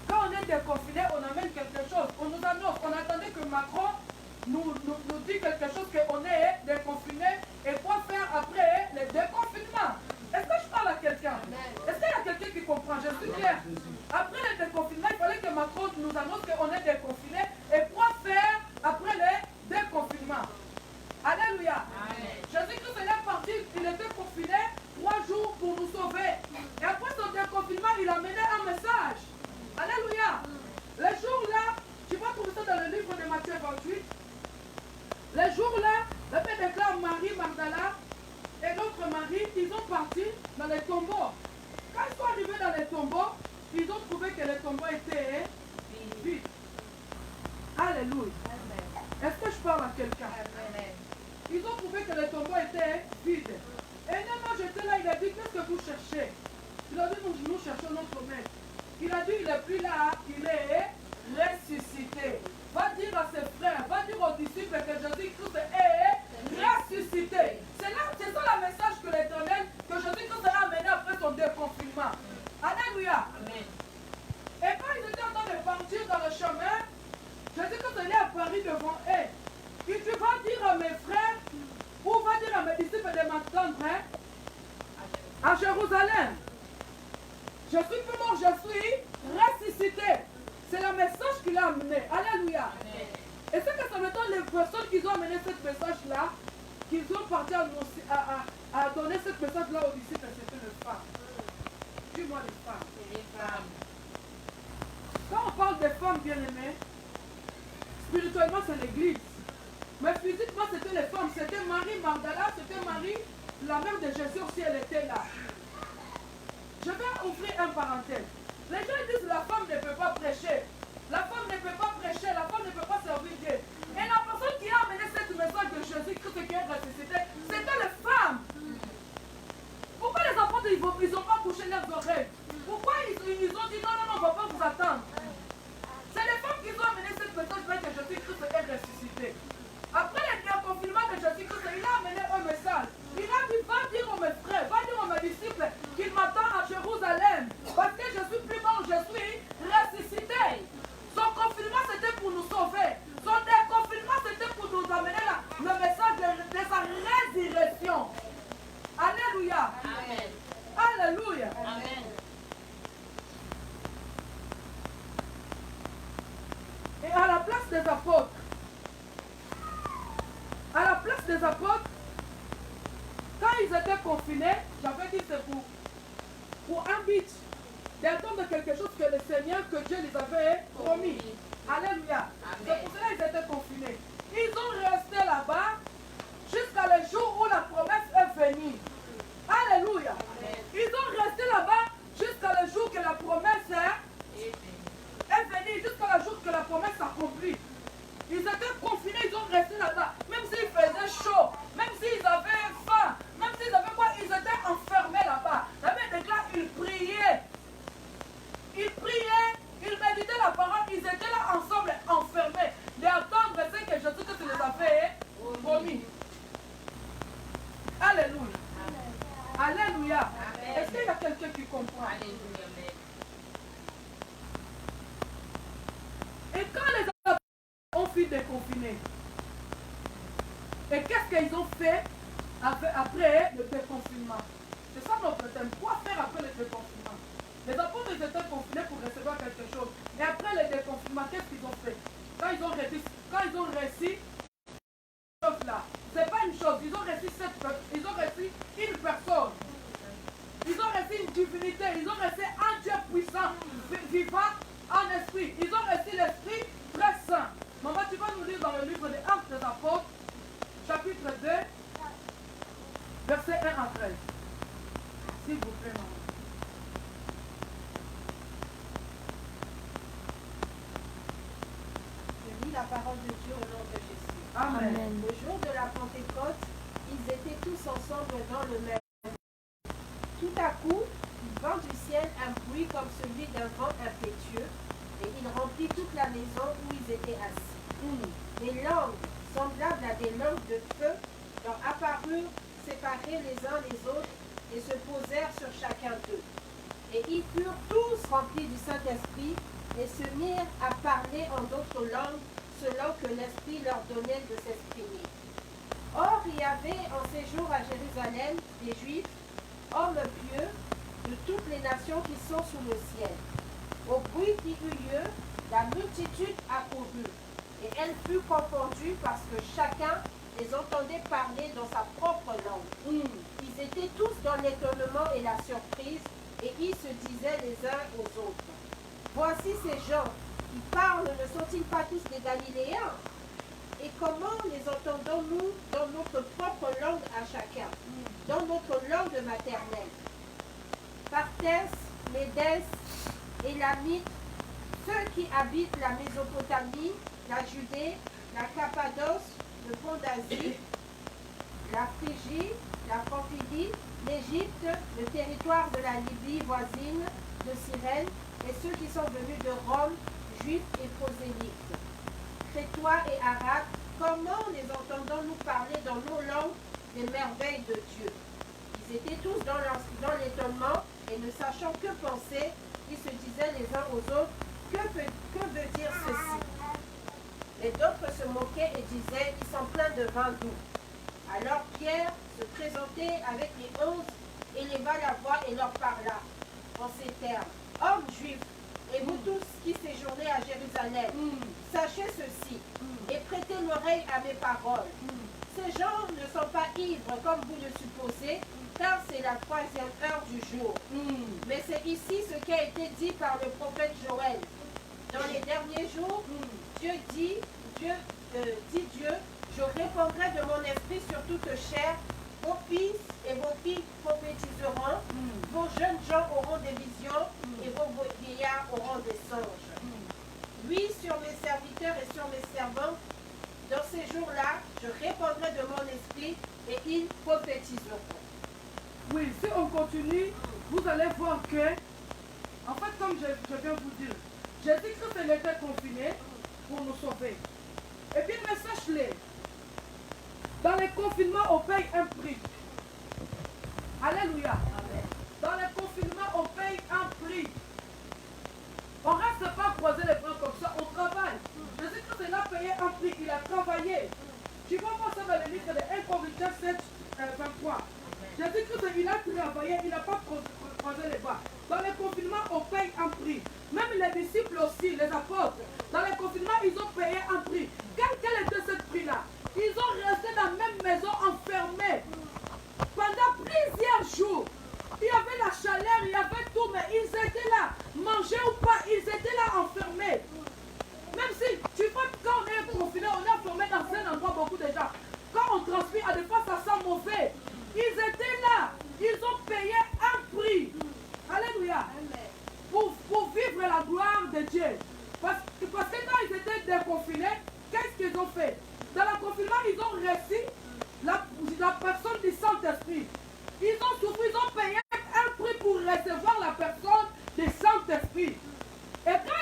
Quand on est déconfiné, on amène quelque chose. On nous annonce, on attendait que Macron nous dit quelque chose, qu'on est déconfiné et quoi faire après le déconfinement. Est-ce que je parle à quelqu'un? Est-ce qu'il y a quelqu'un qui comprend? Je suis clair. Après le déconfinement, il fallait que Macron nous annonce qu'on est déconfiné et quoi faire après le déconfinement. Alléluia. Jésus-Christ est parti, il était confiné 3 jours pour nous sauver. Et après son déconfinement, il a mené un message. Alléluia. Les jours-là, tu vas trouver ça dans le livre de Matthieu 28. Les jours-là, le Père déclare Marie, Magdala et l'autre Marie, ils ont parti dans les tombeaux. Quand ils sont arrivés dans les tombeaux, ils ont trouvé que les tombeaux étaient vides. Alléluia. Est-ce que je parle à quelqu'un? Ils ont trouvé que les tombeaux étaient vides. Et non, j'étais là, il a dit, qu'est-ce que vous cherchez? Il a dit, nous cherchons notre maître. Il a dit, il n'est plus là, il est ressuscité. Va dire à ses frères, va dire aux disciples que Jésus-Christ est ressuscité. C'est ça le message que l'Éternel, que Jésus-Christ a amené après son déconfinement. Alléluia. Amen. Et quand ils étaient en train de partir dans le chemin, Jésus-Christ est apparu devant eux. Il dit, va dire à mes frères, ou va dire à mes disciples de m'attendre à Jérusalem. Je suis plus mort, je suis ressuscité. C'est le message qu'il a amené. Alléluia. Amen. Et c'est que ça me donne les personnes qui ont amené ce message-là, qu'ils ont parti à donner ce message-là aux disciples, c'était les femmes. Dis-moi les femmes. Les femmes. Quand on parle des femmes bien-aimées, spirituellement c'est l'église. Mais physiquement c'était les femmes. C'était Marie Magdala, c'était Marie, la mère de Jésus aussi, elle était là. Je vais ouvrir un parenthèse. Les gens disent la femme ne peut pas prêcher. La femme ne peut pas prêcher, la femme ne peut pas servir Dieu. Et la personne qui a amené cette message de Jésus-Christ qui est ressuscité, c'était les femmes. Pourquoi les enfants ils n'ont pas couché leurs oreilles? Pourquoi ils ont dit non, non, non, on ne va pas vous attendre? C'est les femmes qui ont amené cette message que Jésus-Christ est ressuscité. Après le confinement de Jésus-Christ, il a amené un message. Il a dit, va dire à mes frères, va dire à mes disciples qu'ils m'attendent à Jérusalem. Parce que je suis plus mort, je suis ressuscité. Son confinement, c'était pour nous sauver. Son déconfinement, c'était pour nous amener le message de sa résurrection. Alléluia. Amen. Alléluia. Amen. Et à la place des apôtres, quand ils étaient confinés, j'avais dit c'est pour un but d'attendre quelque chose que le Seigneur, que Dieu les avait promis. Alléluia. C'est pour cela qu'ils étaient confinés. Ils ont resté là-bas jusqu'à le jour où la promesse est venue. Alléluia. Ils ont resté là-bas jusqu'à le jour que la promesse est venue, jusqu'à le jour que la promesse s'accomplit. Ils étaient confinés, ils ont resté là-bas. Même s'il faisait chaud, même s'ils avaient faim, même s'ils avaient quoi, ils étaient enfermés là-bas. La Bible déclare, ils priaient. Ils priaient, ils méditaient la parole, ils étaient là ensemble, enfermés. D'attendre ce que Jésus les avait promis. Alléluia. Alléluia. Est-ce qu'il y a quelqu'un qui comprend? Alléluia. Et quand les apôtres ont fui déconfiner, et qu'est-ce qu'ils ont fait après le déconfinement? C'est ça notre thème. Quoi faire après le déconfinement? Les apôtres ils étaient confinés pour recevoir quelque chose. Et après le déconfinement, qu'est-ce qu'ils ont fait? Quand ils ont réussi, là, c'est pas une chose. Ils ont réussi une personne. Ils ont reçu une divinité. Ils ont reçu un Dieu puissant, vivant en esprit. Ils ont reçu l'esprit très saint. Maman, tu vas nous lire dans le livre des Actes des Apôtres, chapitre 2, verset 1 à 13. S'il vous plaît, maman. Je lis la parole de Dieu au nom de Jésus. Amen. Le jour de la Pentecôte, ils étaient tous ensemble dans le même. Tout à coup, il vint du ciel un bruit comme celui d'un vent impétueux, et il remplit toute la maison où ils étaient assis. Des langues, semblables à des langues de feu, leur apparurent séparées les uns les autres, et se posèrent sur chacun d'eux. Et ils furent tous remplis du Saint-Esprit, et se mirent à parler en d'autres langues, selon que l'Esprit leur donnait de s'exprimer. Or, il y avait en séjour à Jérusalem des Juifs, hommes pieux, de toutes les nations qui sont sous le ciel. Au bruit qui eut lieu, la multitude accourut, et elle fut confondue parce que chacun les entendait parler dans sa propre langue. Ils étaient tous dans l'étonnement et la surprise, et ils se disaient les uns aux autres: voici ces gens qui parlent, ne sont-ils pas tous des Galiléens? Et comment les entendons-nous dans notre propre langue à chacun, dans notre langue maternelle? Parthes, Médès, Élamites, ceux qui habitent la Mésopotamie, la Judée, la Cappadoce, le pont d'Asie, la Phrygie, la Pamphylie, l'Égypte, le territoire de la Libye voisine, de Cyrène, et ceux qui sont venus de Rome, juifs et prosélytes. Crétois et Arabes, comment les entendons-nous parler dans nos langues des merveilles de Dieu? Ils étaient tous dans l'étonnement, et ne sachant que penser, ils se disaient les uns aux autres: que veut dire ceci? Et d'autres se moquaient et disaient: ils sont pleins de vin doux. Alors Pierre se présentait avec les 11, éleva la voix et leur parla en ces termes: hommes juifs, et vous tous qui séjournez à Jérusalem, sachez ceci, et prêtez l'oreille à mes paroles. Ces gens ne sont pas ivres comme vous le supposez, car c'est la 3e heure du jour. Mais c'est ici ce qui a été dit par le prophète Joël. Dans les derniers jours, Dieu dit Dieu, je répandrai de mon esprit sur toute chair. Vos fils et vos filles prophétiseront, vos jeunes gens auront des visions et vos vieillards auront des songes. Oui, sur mes serviteurs et sur mes servantes, dans ces jours-là, je répandrai de mon esprit et ils prophétiseront. Oui, si on continue, vous allez voir que, en fait, comme je viens de vous dire, Jésus-Christ il était confiné pour nous sauver. Et bien, mais sache-le, dans les confinements, on paye un prix. Alléluia. Amen. Dans les confinements, on paye un prix. On ne reste pas croiser les bras comme ça, on travaille. Jésus-Christ il a payé un prix, il a travaillé. Tu vois moi ça dans le livre de 1 Corinthiens 7, 23. Jésus-Christ il a travaillé, il n'a pas croisé les bras. Dans les confinements, on paye un prix. Même les disciples aussi, les apôtres, dans les confinements, ils ont payé un prix. Quel était ce prix-là? Ils ont resté dans la même maison enfermés pendant plusieurs jours. Il y avait la chaleur, il y avait tout, mais ils étaient là. Manger ou pas, ils étaient là enfermés. Même si, tu vois, quand on est confiné, on est enfermé dans un endroit, beaucoup de gens. Quand on transpire, à des fois, ça sent mauvais. Ils étaient là. Ils ont payé un prix. Alléluia. Pour vivre la gloire de Dieu. Parce que quand ils étaient déconfinés, qu'est-ce qu'ils ont fait? Dans le confinement, ils ont reçu la personne du Saint-Esprit. Ils ont souffert, ils ont payé un prix pour recevoir la personne du Saint-Esprit. Et quand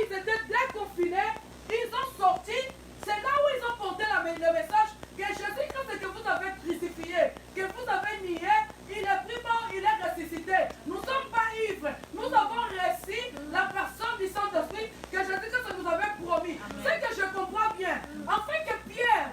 ils étaient déconfinés, ils ont sorti, c'est là où ils ont porté le message que Jésus-Christ que vous avez crucifié, que vous avez nié, il est pris mort, il est ressuscité. Nous ne sommes pas ivres, nous avons reçu la personne du Saint-Esprit que Jésus-Christ nous avait promis. C'est que je comprends bien. Afin que Pierre,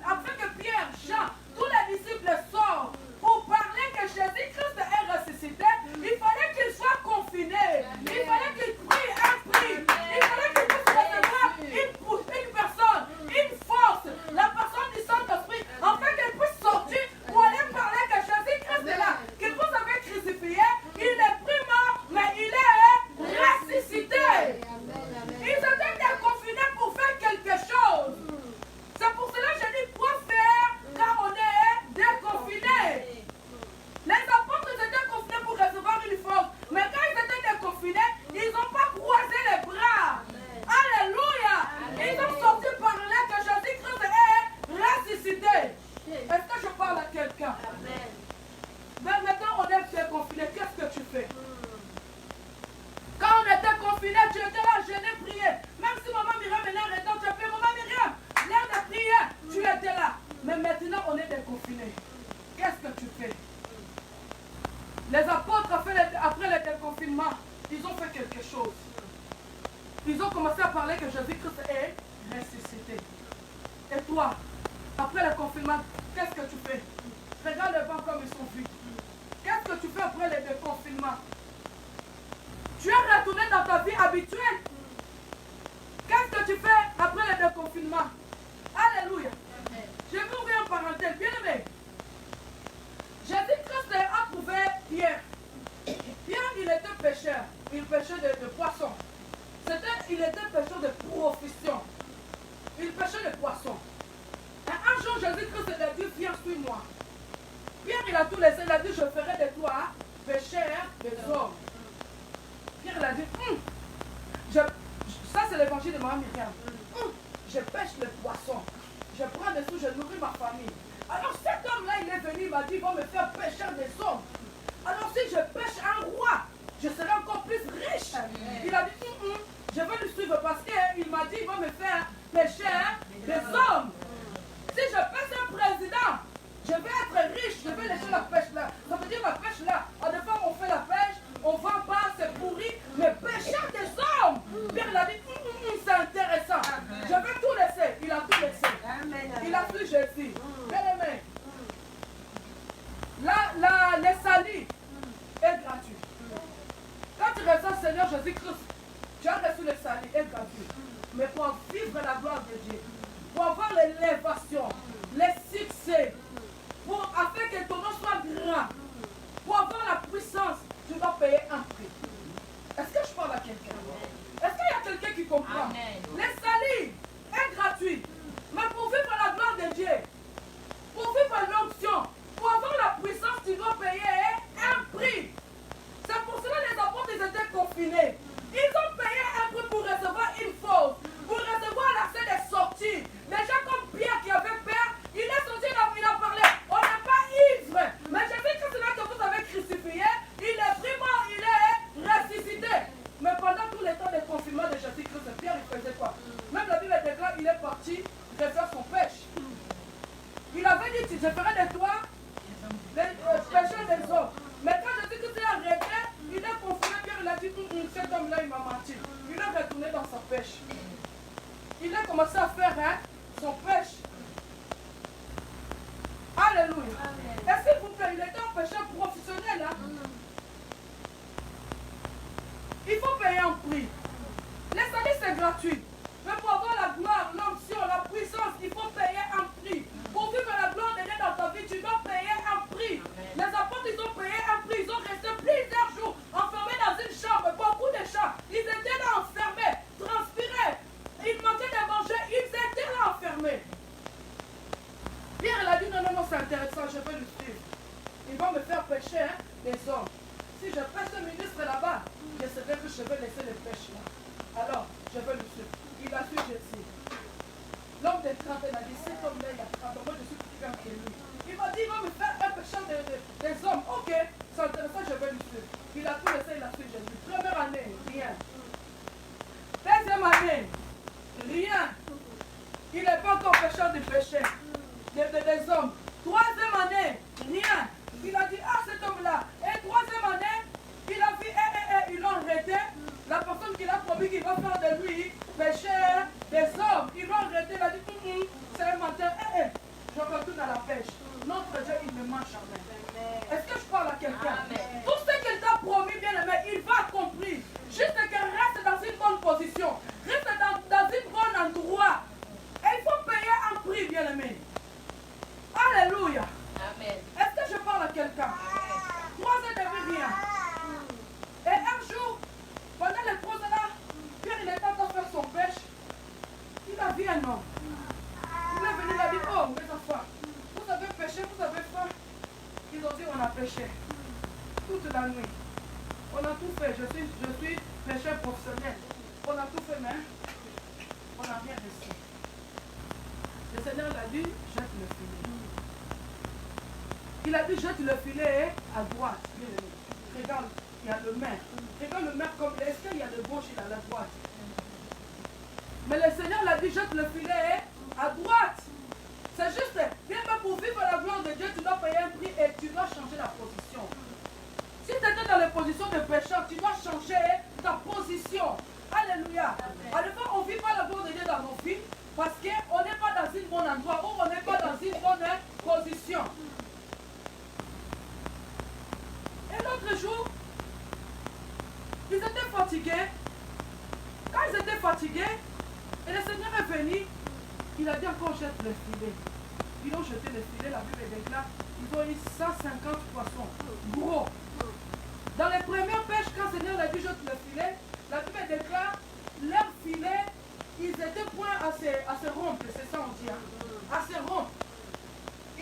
afin que Pierre, Jean, tous les disciples sortent pour parler que Jésus-Christ est ressuscité, il fallait qu'il soit confiné. Il fallait qu'il prie un prix. Il fallait qu'il puisse recevoir une personne, une force, la personne du Saint-Esprit, afin qu'elle puisse sortir pour aller parler que Jésus-Christ est là, que vous avez crucifié, il est pris mort, mais il est ressuscité. Ils étaient déconfinés pour faire quelque chose. C'est pour cela que je dis quoi faire quand on est déconfiné. Les apôtres étaient confinés pour recevoir une force, mais quand ils étaient déconfinés, ils n'ont pas croisé les bras. Alléluia. Ils ont sorti par là que Jésus-Christ est ressuscité. Est-ce que je parle à quelqu'un? Mais maintenant on est déconfiné, qu'est-ce que tu fais? Quand on était confiné, tu étais là, je l'ai prié. Même si maman Myriam est là, tu as fait maman Myriam, l'air de prier, tu étais là. Mais maintenant on est déconfiné. Qu'est-ce que tu fais? Les apôtres, après le déconfinement, ils ont fait quelque chose. Ils ont commencé à parler que Jésus-Christ est ressuscité. Et toi, après le confinement, qu'est-ce que tu fais? Regarde les bancs comme ils sont vides. Qu'est-ce que tu fais après le déconfinement? Tu es retourné dans ta vie habituelle. Qu'est-ce que tu fais après le déconfinement? Alléluia. Je vais ouvrir une parenthèse. Bien aimé. Jésus-Christ a trouvé Pierre. Pierre, il était pêcheur. Il pêchait de poissons. Il était pêcheur de profession. Il pêchait de poissons. Et un jour, Jésus-Christ a dit, viens, suis-moi. Pierre, il a tout laissé. Il a dit, je ferai de toi pêcheur des hommes. Pierre, il a dit, ça c'est l'évangile de Maman Myriam. Je pêche les poissons. Je prends des sous, je nourris ma famille. Alors cet homme-là, il est venu, il m'a dit, il va me faire pêcheur des hommes. Alors si je pêche un roi, je serai encore plus riche. Il a dit, je vais le suivre parce qu'il m'a dit, il va me faire pêcheur des hommes. Si je pêche un président, je vais être riche, je vais laisser la pêche là. Ça veut dire la pêche là. À des fois, on fait la pêche, on ne vend pas, c'est pourri, mais pêcheur des hommes. Pierre il a dit, c'est intéressant. Je vais tout laisser. Il a tout laissé. Il a pris Jésus. Bien aimé. Le salut est gratuit. Quand tu reçois Seigneur Jésus-Christ, tu as reçu le salut est gratuit. Mais pour vivre la gloire de Dieu, pour avoir l'élévation, les succès, afin que ton nom soit grand, pour avoir la puissance, tu dois payer un prix. Est-ce que je parle à quelqu'un? Est-ce qu'il y a quelqu'un qui comprend? Amen. parti refaire son pêche. Il avait dit, je ferai de toi les pécheurs des hommes. Mais quand Jésus-Christ s'est arrêté, il a confondu Pierre, il a dit, cet homme-là, il m'a menti. Il est retourné dans sa pêche. Il a commencé à faire son pêche. Alléluia. Et s'il vous plaît, il était un pécheur professionnel. Hein? Il faut payer un prix. Les salut, c'est gratuit. Mais pour avoir la gloire, l'onction, la puissance, il faut payer un prix. Pour vivre la gloire de Dieu dans ta vie, tu dois payer un prix. Les apôtres, ils ont payé un prix. Ils ont resté plusieurs jours enfermés dans une chambre. Beaucoup de gens, ils étaient là enfermés, transpiraient. Ils manquaient de manger, ils étaient là enfermés. Pierre, il a dit, non, c'est intéressant, je vais le suivre. Ils vont me faire pécher, les hommes. Si je pêche ce ministre là-bas, je sais que je vais laisser les pêches là. Alors, je vais le suivre. Il a su Jésus. L'homme de 30 ans a dit, cet homme-là, il a 30 ans, moi je suis plus grand que lui. Il m'a dit, il va me faire un pécheur des hommes. Ok, c'est intéressant, je vais le suivre. Il a tout laissé, il a su Jésus. Première année, rien. Deuxième année, rien. Il n'est pas encore pécheur de péché, des hommes. Troisième année, rien. Il a dit, ah, cet homme-là. Et troisième année, il a vu, ils l'ont arrêté. La personne qui l'a promis qu'il va faire de lui pécheur des hommes. Ils l'ont arrêté, il a dit, c'est un menteur. Je retourne à la pêche. Notre Dieu, il ne ment jamais. Est-ce que je parle à quelqu'un? Tout ce qu'il t'a promis, bien aimé, il va accomplir. Juste que reste dans une bonne position. Reste dans un bon endroit. Et il faut payer un prix, bien aimé. Alléluia. Amen. Est-ce que je parle à quelqu'un? 3 ans de vie, rien. Et un jour, pendant les 3 ans là, Pierre il était en train de faire son pêche. Il a vu un homme. Il est venu, il a dit, oh mes enfants, vous avez pêché, vous avez faim. Ils ont dit, on a pêché. Toute la nuit. On a tout fait. Je suis pêcheur professionnel. On a tout fait, mais on n'a rien reçu. Le Seigneur l'a dit, jette le filet. Il a dit, jette le filet à droite. Regarde, il y a le maire. Regarde le maire comme il est. Est-ce qu'il y a de gauche, il a la droite? Mais le Seigneur l'a dit, jette le filet à droite. C'est juste, bien pour vivre la gloire de Dieu, tu dois payer un prix et tu dois changer la position. Si tu étais dans la position de pécheur, tu dois changer ta position. Alléluia. Alors, on ne vit pas la gloire de Dieu dans nos vies parce qu'on n'est pas dans un bon endroit ou on n'est pas dans une bonne position. Et l'autre jour, ils étaient fatigués. Quand ils étaient fatigués, et le Seigneur est venu, il a dit encore jette le filet. Ils ont jeté le filet, la Bible déclare, ils ont eu 150 poissons, gros. Dans les premières pêches, quand le Seigneur a dit jette le filet, la Bible déclare, leurs filets, ils étaient point assez rompre, c'est ça on dit, hein? Assez rompre.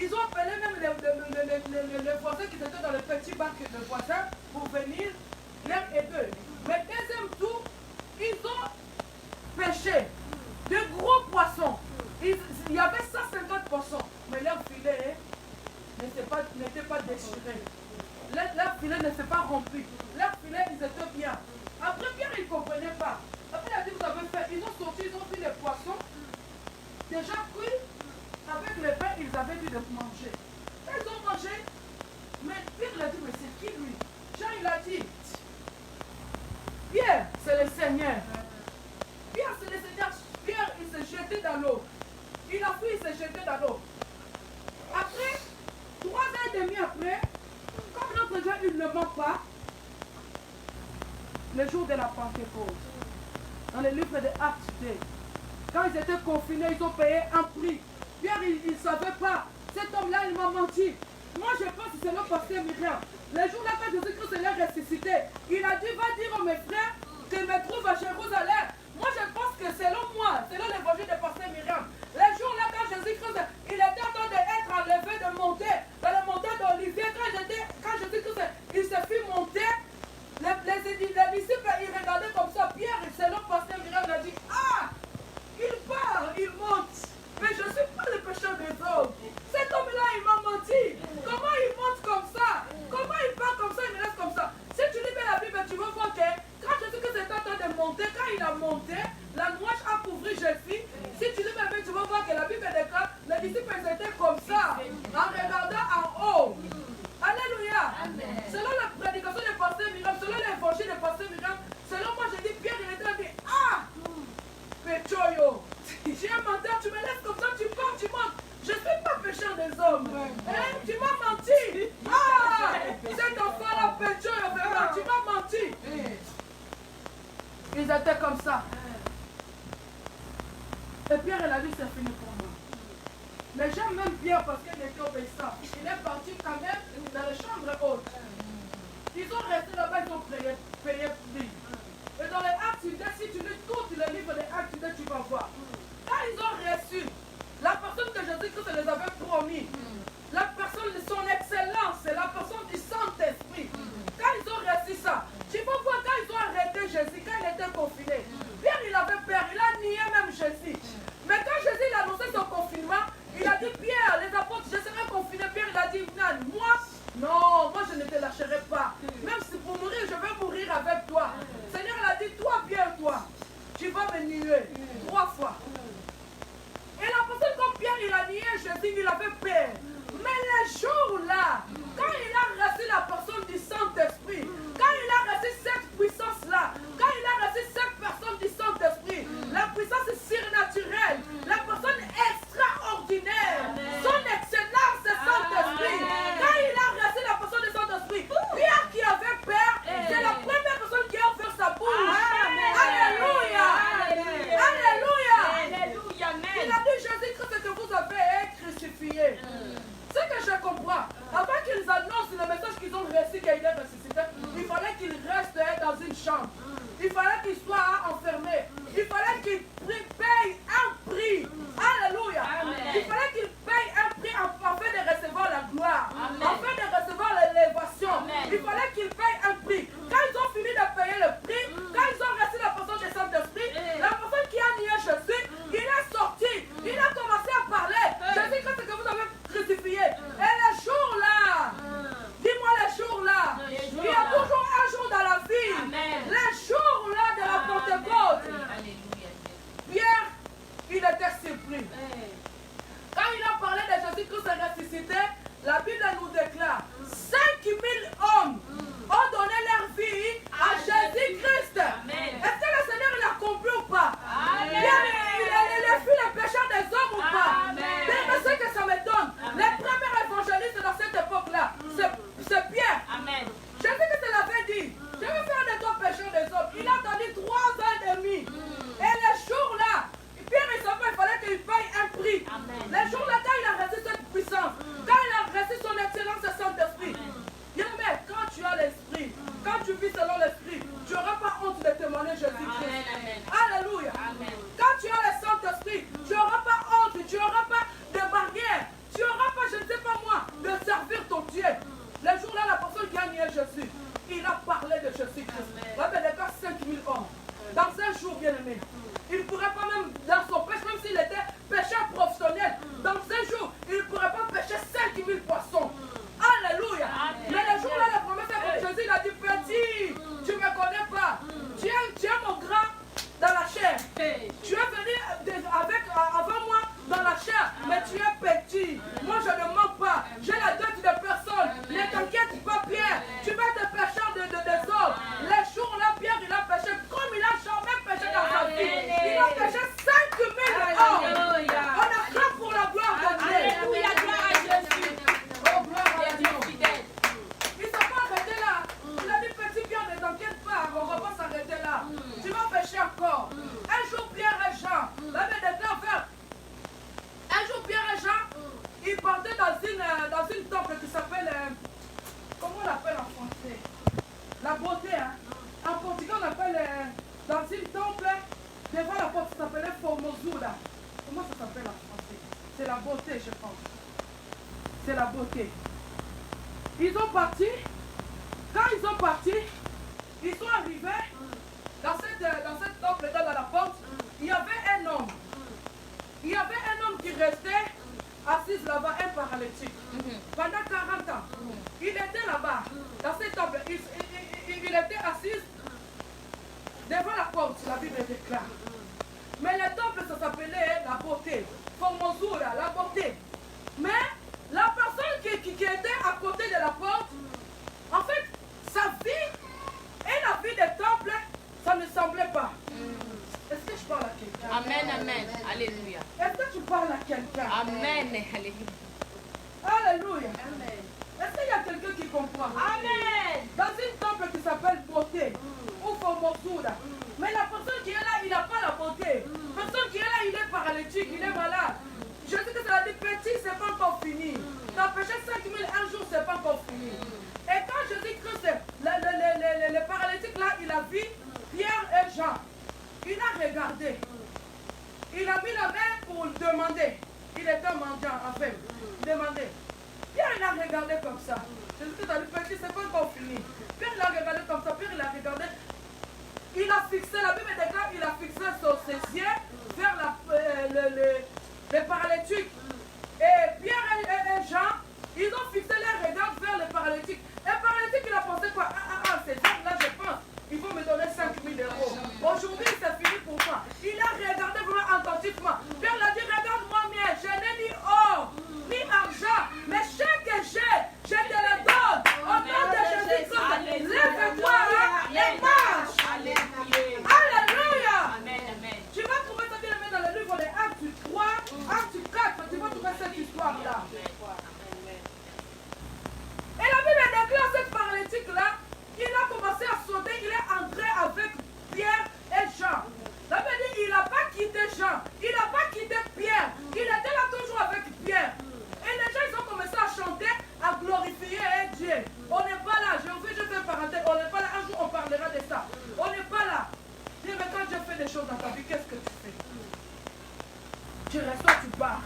Ils ont appelé même les voisins qui étaient dans le petit bac de voisins pour venir l'un et deux. Mais deuxième tour, ils ont pêché de gros poissons. Il y avait 150 poissons, mais leur filet n'était pas déchiré. Leur filet ne s'est pas rompu. Leur filet, ils étaient bien. Après, Pierre, il ne comprenait pas. Après, il a dit, vous avez fait, ils ont sorti, ils ont pris les poissons, déjà cuits. Avec le pain, ils avaient dû le manger. Ils ont mangé, mais Pierre a dit, mais c'est qui lui? Jean, il a dit, Pierre, c'est le Seigneur. Pierre, c'est le Seigneur. Pierre, il s'est jeté dans l'eau. Il a fui, il s'est jeté dans l'eau. Après, 3 ans et demi après, comme notre Dieu, il ne ment pas, le jour de la Pentecôte, dans le livre de Actes 2, quand ils étaient confinés, ils ont payé un prix. Pierre, il ne savait pas. Cet homme-là, il m'a menti. Moi, je pense que c'est le pasteur Myriam. Le jour-là, quand Jésus-Christ est ressuscité, il a dit, va dire à mes frères qu'ils me trouvent à Jérusalem. Moi, je pense que selon moi, selon l'évangile de pasteur Myriam, le jour-là, quand Jésus-Christ, il était en train d'être enlevé, de monter dans le montagne d'Olivier, quand Jésus-Christ, il se fit monter, les disciples, ils regardaient comme ça. Pierre, selon pasteur Myriam, il a dit, ah, il part, il monte. Mais je ne suis pas le pécheur des hommes. Cet homme-là, il m'a menti. Comment il monte comme ça? Comment Et Pierre, il a dit, c'est fini pour moi. Mais j'aime même Pierre parce qu'il était obéissant. Il est parti quand même dans les chambres hautes. Ils ont resté là-bas, ils ont payé lui. Et dans les actes, si tu lis tous les livres des actes, tu vas voir. Quand ils ont reçu la personne que Jésus-Christ les avait promis, la personne de son excellence, c'est la personne du Saint-Esprit. Quand ils ont reçu ça, tu vas voir quand ils ont arrêté Jésus, quand il était confiné, Pierre il avait peur, il a nié même Jésus. Mais quand Jésus il a annoncé son confinement, il a dit Pierre, les apôtres, je serai confiné. Pierre il a dit moi, non, moi je ne te lâcherai pas. Même si pour mourir, je vais mourir avec toi. Seigneur il a dit toi Pierre, toi, tu vas me nier 3 fois. Et la personne comme Pierre il a nié Jésus, il avait peur. Mais le jour-là, quand il a reçu la personne du Saint-Esprit, quand il a reçu cette puissance-là, quand il a reçu cette personne du Saint-Esprit, la puissance surnaturelle, la personne extraordinaire, son excellence du Saint-Esprit, quand il a reçu la personne du Saint-Esprit, Pierre qui avait peur, c'est la première personne qui a ouvert sa bouche. Alléluia! Alléluia! Il a dit Jésus-Christ que vous avez crucifié. Ce que je comprends, avant qu'ils annoncent le message qu'ils ont reçu qu'il est ressuscité, il fallait qu'ils restent dans une chambre. Il fallait qu'ils soient enfermés. Il fallait qu'ils payent un prix. Alléluia. Il fallait qu'ils payent un prix afin de recevoir la gloire, afin de recevoir l'élévation. Il fallait qu'ils payent un prix. Quand ils ont fini de payer le prix, quand ils ont reçu la personne du Saint-Esprit, la personne qui a nié Jésus, il est sorti. Il a commencé à parler. Jésus-Christ que vous avez crucifié. Et les jours-là, dis-moi les jours-là, il y a toujours un jour dans la vie. Les jours-là de la Pentecôte. Pierre, il était surpris. Quand il a parlé de Jésus-Christ ressuscité, la Bible nous déclare 5000 hommes ont donné leur vie à Jésus-Christ. Est-ce que le Seigneur il a compris ou pas? Pierre, il a fui le péché des hommes ou pas? Mais ce que ça me donne, les premiers évangélistes dans cette époque-là, c'est Pierre. Jésus-Christ l'avait dit, je vais faire de toi péché des hommes. Il a attendu 3 ans et demi. Et les jours-là, Pierre il savait qu'il fallait qu'il paye un prix. Les jours-là, quand il a reçu cette puissance, quand il a reçu son excellence et Saint-Esprit, mais quand tu as l'esprit, quand tu vis selon l'esprit, tu n'auras pas honte de témoigner Jésus-Christ. Alléluia. Quand tu as le Saint-Esprit, tu n'auras pas honte, tu n'auras pas de barrière, tu n'auras pas, je ne sais pas moi, de servir ton Dieu. Le jour-là, la personne qui a nié Jésus, il a parlé de Jésus-Christ. Il y avait 5000 hommes. Dans un jour, bien aimé, il ne pourrait pas même, dans son péché, même s'il était pécheur professionnel, dans un jour, il ne pourrait pas pêcher 5000 poissons. Alléluia. Mais le jour-là, la promesse de Jésus, il a dit, petit, tu ne me connais pas. Tu es mon grand dans la chair. Tu es venu avant moi dans la chair, mais tu es petit. Moi, je ne mens pas. J'ai la dette de personne. Ne t'inquiète pas, Pierre. Tu vas être pécheur des hommes. Les jours-là, Pierre, il a péché comme il n'a jamais péché dans sa vie. Il a péché 5000 hommes. On acclame pour la gloire de Dieu. Alléluia, gloire à Jésus. Oh, gloire à Dieu. Il ne s'est pas arrêté là. Il a dit, petit Pierre, ne t'inquiète pas. On ne va pas s'arrêter là. Tu vas pécher encore. Un jour, Pierre et Jean, un jour, Pierre et Jean, ils partaient dans une temple qui s'appelle, comment on l'appelle en français? La beauté, hein? En portugais, on appelle, dans une temple, devant la porte, ça s'appelait Formosura. Comment ça s'appelle en français? C'est la beauté, je pense. C'est la beauté. Ils ont parti. Quand ils ont parti, ils sont arrivés dans cette temple, dans la porte, il y avait un homme. Il y avait un homme qui restait assis là-bas, un paralytique, pendant 40 ans. Il était là-bas, dans cette temple. Il était assis devant la porte, la Bible déclare. Mais le temple, ça s'appelait la beauté. Formosura, la beauté. Mais la personne qui était à côté de la porte, en fait, sa vie et la vie des temples, ça ne semblait pas. Est-ce que je parle à quelqu'un? Amen, amen. Alléluia. Est-ce que tu parles à quelqu'un? Amen. Alléluia. Alléluia. Est-ce qu'il y a quelqu'un qui comprend? Amen. Dans une temple qui s'appelle beauté, ou Formosura, Mais la personne qui est là, il n'a pas la beauté. La personne qui est là, il est paralytique, il est malade. Je dis que ça a dit petit, c'est pas encore fini. T'as péché 5 000 un jour, c'est pas encore fini. Et quand Jésus-Christ, le paralytique là, il a vu Pierre et Jean. Il a regardé. Il a mis la main pour demander. Il était mendiant, en fait. Demander. Pierre, il a regardé comme ça. Jésus-Christ a dit petit, c'est pas encore fini. Pierre, il a regardé comme ça. Pierre, il a regardé. Il a fixé, la Bible déclare, il a fixé ses yeux vers les paralytiques. Et Pierre et Jean, ils ont fixé leurs regards vers les paralytiques. Et le paralytique, il a pensé quoi? Ces hommes-là, je pense, il faut me donner 5 000 euros. Aujourd'hui, c'est fini pour moi. Il a regardé vraiment attentivement. Pierre l'a dit, regarde-moi bien, je n'ai ni or, ni argent, mais ce que j'ai, je te le donne. Au nom de Jésus-Christ, lève-toi et marche. Alléluia. Tu vas trouver ça bien dans le livre des Actes 3, Actes 4, tu vas trouver cette histoire-là. Et la Bible déclare cette paralytique-là, il a commencé à sauter, il est entré avec Pierre et Jean. La Bible dit, il n'a pas quitté Jean, il n'a pas quitté Pierre, il était là toujours avec Pierre. Et les gens, ils ont commencé à chanter, à glorifier Dieu. On n'est pas là, je fais une parenthèse, on n'est pas là, un jour on parlera de ça. On n'est pas là. Dis, mais quand Dieu fait des choses dans ta vie, qu'est-ce que tu fais? Tu restes ou tu pars?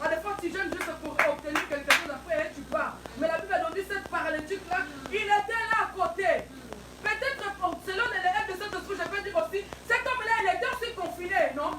À des fois, tu gênes juste pour obtenir quelque chose après, tu pars. Mais la Bible nous dit, cette paralytique-là, il était là à côté. Peut-être, selon les règles de Saint-Esprit, je peux dire aussi, cet homme-là, il était aussi confiné, non?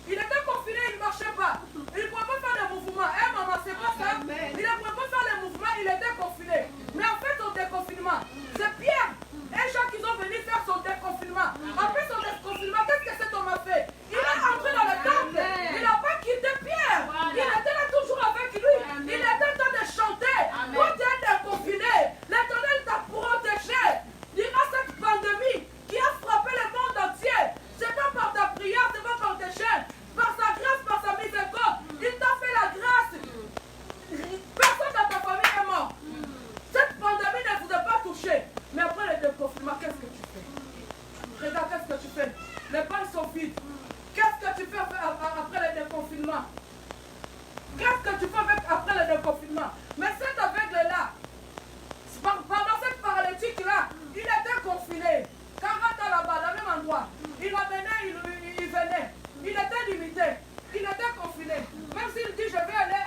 Il était confiné, il ne marchait pas. Il ne pouvait pas faire des mouvements. Eh maman, c'est pas ça. Il ne pouvait pas faire les mouvements, il était confiné. Mais en fait, son déconfinement, c'est Pierre et Jean qui sont venus faire son déconfinement. Après son déconfinement, qu'est-ce que cet homme a fait? Il est entré dans le temple. Il n'a pas quitté Pierre. Il était là toujours avec lui. Il était en train de chanter. Quand tu es déconfiné, l'Éternel t'a protégé. Durant cette pandémie qui a frappé le monde entier, c'est pas par ta prière, c'est pas par tes chaînes. Par sa grâce, par sa miséricorde, il t'a fait la grâce. Personne dans ta famille est mort. Cette pandémie ne vous a pas touché. Mais après le déconfinement, qu'est-ce que tu fais? Regarde, qu'est-ce que tu fais? Les balles sont vides. Qu'est-ce que tu fais après le déconfinement? Qu'est-ce que tu fais après le déconfinement? Mais cet aveugle-là, pendant cette paralytique-là, il était confiné. 40 ans là-bas, dans le même endroit. Il venait, il venait. Il était limité. Il était confiné. Même s'il dit, je vais aller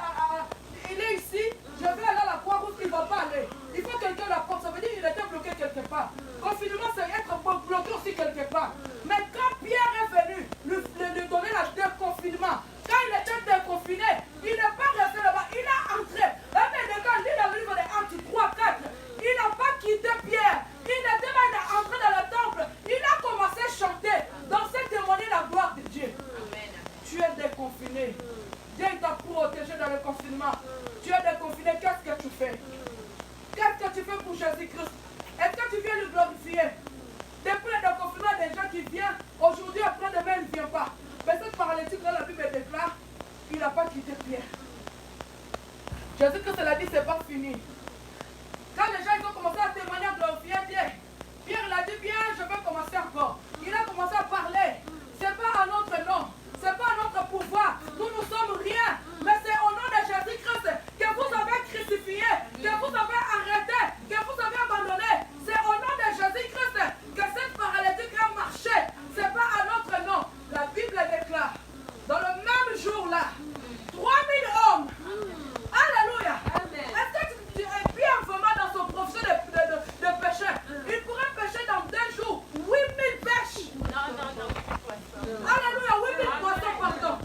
il est ici, je vais aller à la Croix-Rouge, il ne va pas aller. Il faut que quelqu'un l'apporte. Ça veut dire qu'il était bloqué quelque part. Confinement, c'est être bloqué aussi quelque part. Mais quand Pierre est venu lui donner le déconfinement, quand il était déconfiné, il n'est pas resté là-bas, il est entré. Quand il lit dans le livre des Actes 3, 4, il n'a pas quitté Pierre. Il était là, il est entré dans le temple. Il a commencé à chanter, danser, témoigner la gloire de Dieu. Amen. Tu es déconfiné. Dieu t'a protégé dans le confinement. Tu es déconfiné, qu'est-ce que tu fais? Qu'est-ce que tu fais pour Jésus-Christ? Est-ce que tu viens le glorifier? Depuis le déconfinement, des gens qui viennent, aujourd'hui, après-demain, il ne vient pas. Mais cette paralytique-là, la Bible déclare, il n'a pas quitté Pierre. Jésus-Christ l'a dit, c'est pas fini. Quand les gens ils ont commencé à témoigner, à glorifier Dieu, Pierre l'a dit, bien, je vais commencer encore. Il a commencé à parler. C'est pas à notre nom. C'est pas à notre pouvoir. Nous ne sommes rien. Mais c'est au nom de Jésus-Christ que vous avez crucifié, que vous avez arrêté, que vous avez abandonné. C'est au nom de Jésus-Christ que cette paralytique a marché. C'est pas à notre nom. La Bible déclare, dans le même jour-là, 3000 hommes. Alléluia. Est-ce que Pierre vraiment dans son profession de pécheur, il pourrait pêcher dans 2 jours 8000 pêches. Alléluia, 8000 poissons, pardon.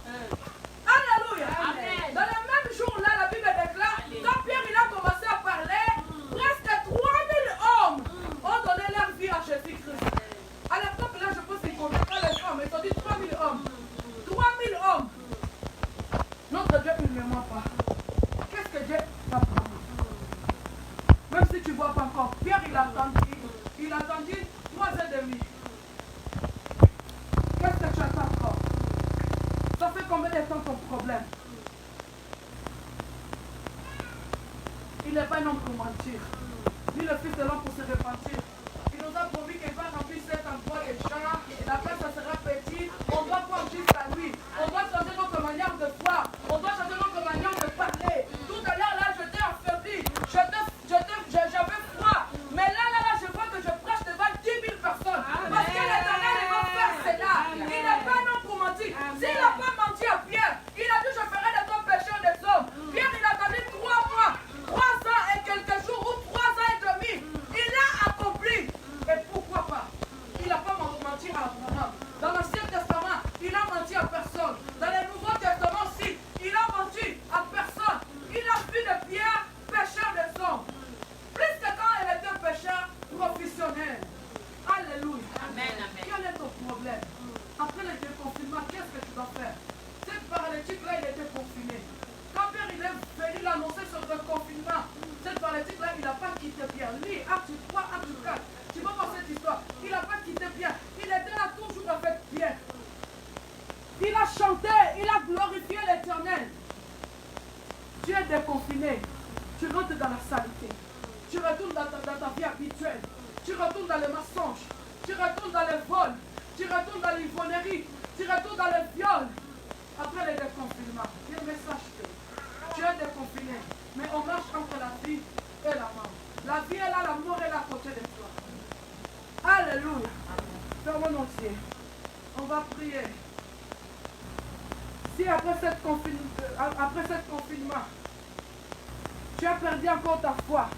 Alléluia. Amen. Dans le même jour-là, la Bible déclare, quand Pierre il a commencé à parler, presque 3000 hommes ont donné leur vie à Jésus-Christ. À l'époque, là, je pense qu'ils ne comptaient pas les hommes, ils ont dit 3000 hommes. 3000 hommes. Notre Dieu, il ne ment pas. Qu'est-ce que Dieu t'a promis? Même si tu ne vois pas encore, Pierre, il a attendu 3 ans et demi. Qu'est-ce que tu attends encore? Ça fait combien de temps ton problème? Il n'est pas un homme pour mentir. Ni le Fils de l'homme pour se repentir. Il nous a promis qu'il va remplir cet endroit les gens, la place ça sera petite, on doit prendre juste à lui. On doit changer notre manière de voir, on doit changer notre manière de parler. Tout à l'heure là, je t'ai affaibli, j'avais froid. Mais là, je vois que je prêche devant 10 000 personnes. Parce que l'Éternel va faire cela. Il n'est pas non pour mentir. S'il n'a pas menti à Pierre, il a dit je ferai de toi pécheur des hommes. Pierre, il a attendu 3 mois, 3 ans et quelques jours ou 3 ans et demi. Il a accompli. Et pourquoi pas? Il n'a pas menti à Abraham. Dans l'Ancien Testament, il a menti à personne. Dans le Nouveau Testament aussi, il a menti à personne. Il a fait de Pierre pécheur des hommes. Plus que quand elle était pécheur professionnel. Alléluia. Amen, amen. Quel est ton problème? Après le déconfinement, qu'est-ce que tu dois faire? Cette paralytique-là, il était confiné. Quand Pierre il est venu l'annoncer sur le confinement, cette paralytique-là, il n'a pas quitté Pierre. Lui, acte 3, acte 4. Tu vas voir cette histoire. Il n'a pas quitté Pierre. Il était là toujours avec Pierre. Il a chanté, il a glorifié l'Éternel. Tu es déconfiné. Tu rentres dans la saleté. Tu retournes dans ta vie habituelle. Tu retournes dans les mensonges. Tu retournes dans les vols. Tu retournes dans l'ivrognerie. Tu retournes dans les viols. Après le déconfinement, il y a un message que tu es déconfiné. Mais on marche entre la vie et la mort. La vie est là, la mort est là à côté de toi. Alléluia. Fermons nos yeux. On va prier. Si après cette confinement, tu as perdu encore ta foi,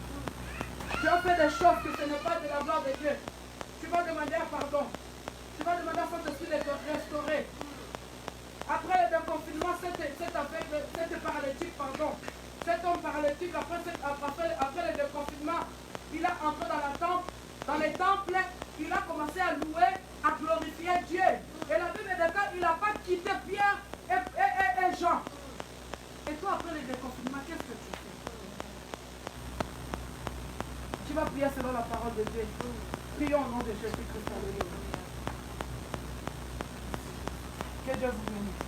tu as fait des choses que ce n'est pas de la gloire de Dieu, tu vas demander pardon. Tu vas demander à Saint-Esprit de te restaurer. Après le déconfinement, cette paralytique, cet homme paralytique, après le déconfinement, il a entré dans les temples, il a commencé à louer, à glorifier Dieu. Et la Bible déclare qu'il n'a pas quitté Pierre et Jean. Et toi, après le déconfinement, qu'est-ce que tu fais? Tu vas prier selon la parole de Dieu. Prions au nom de Jésus-Christ. Que Dieu vous bénisse.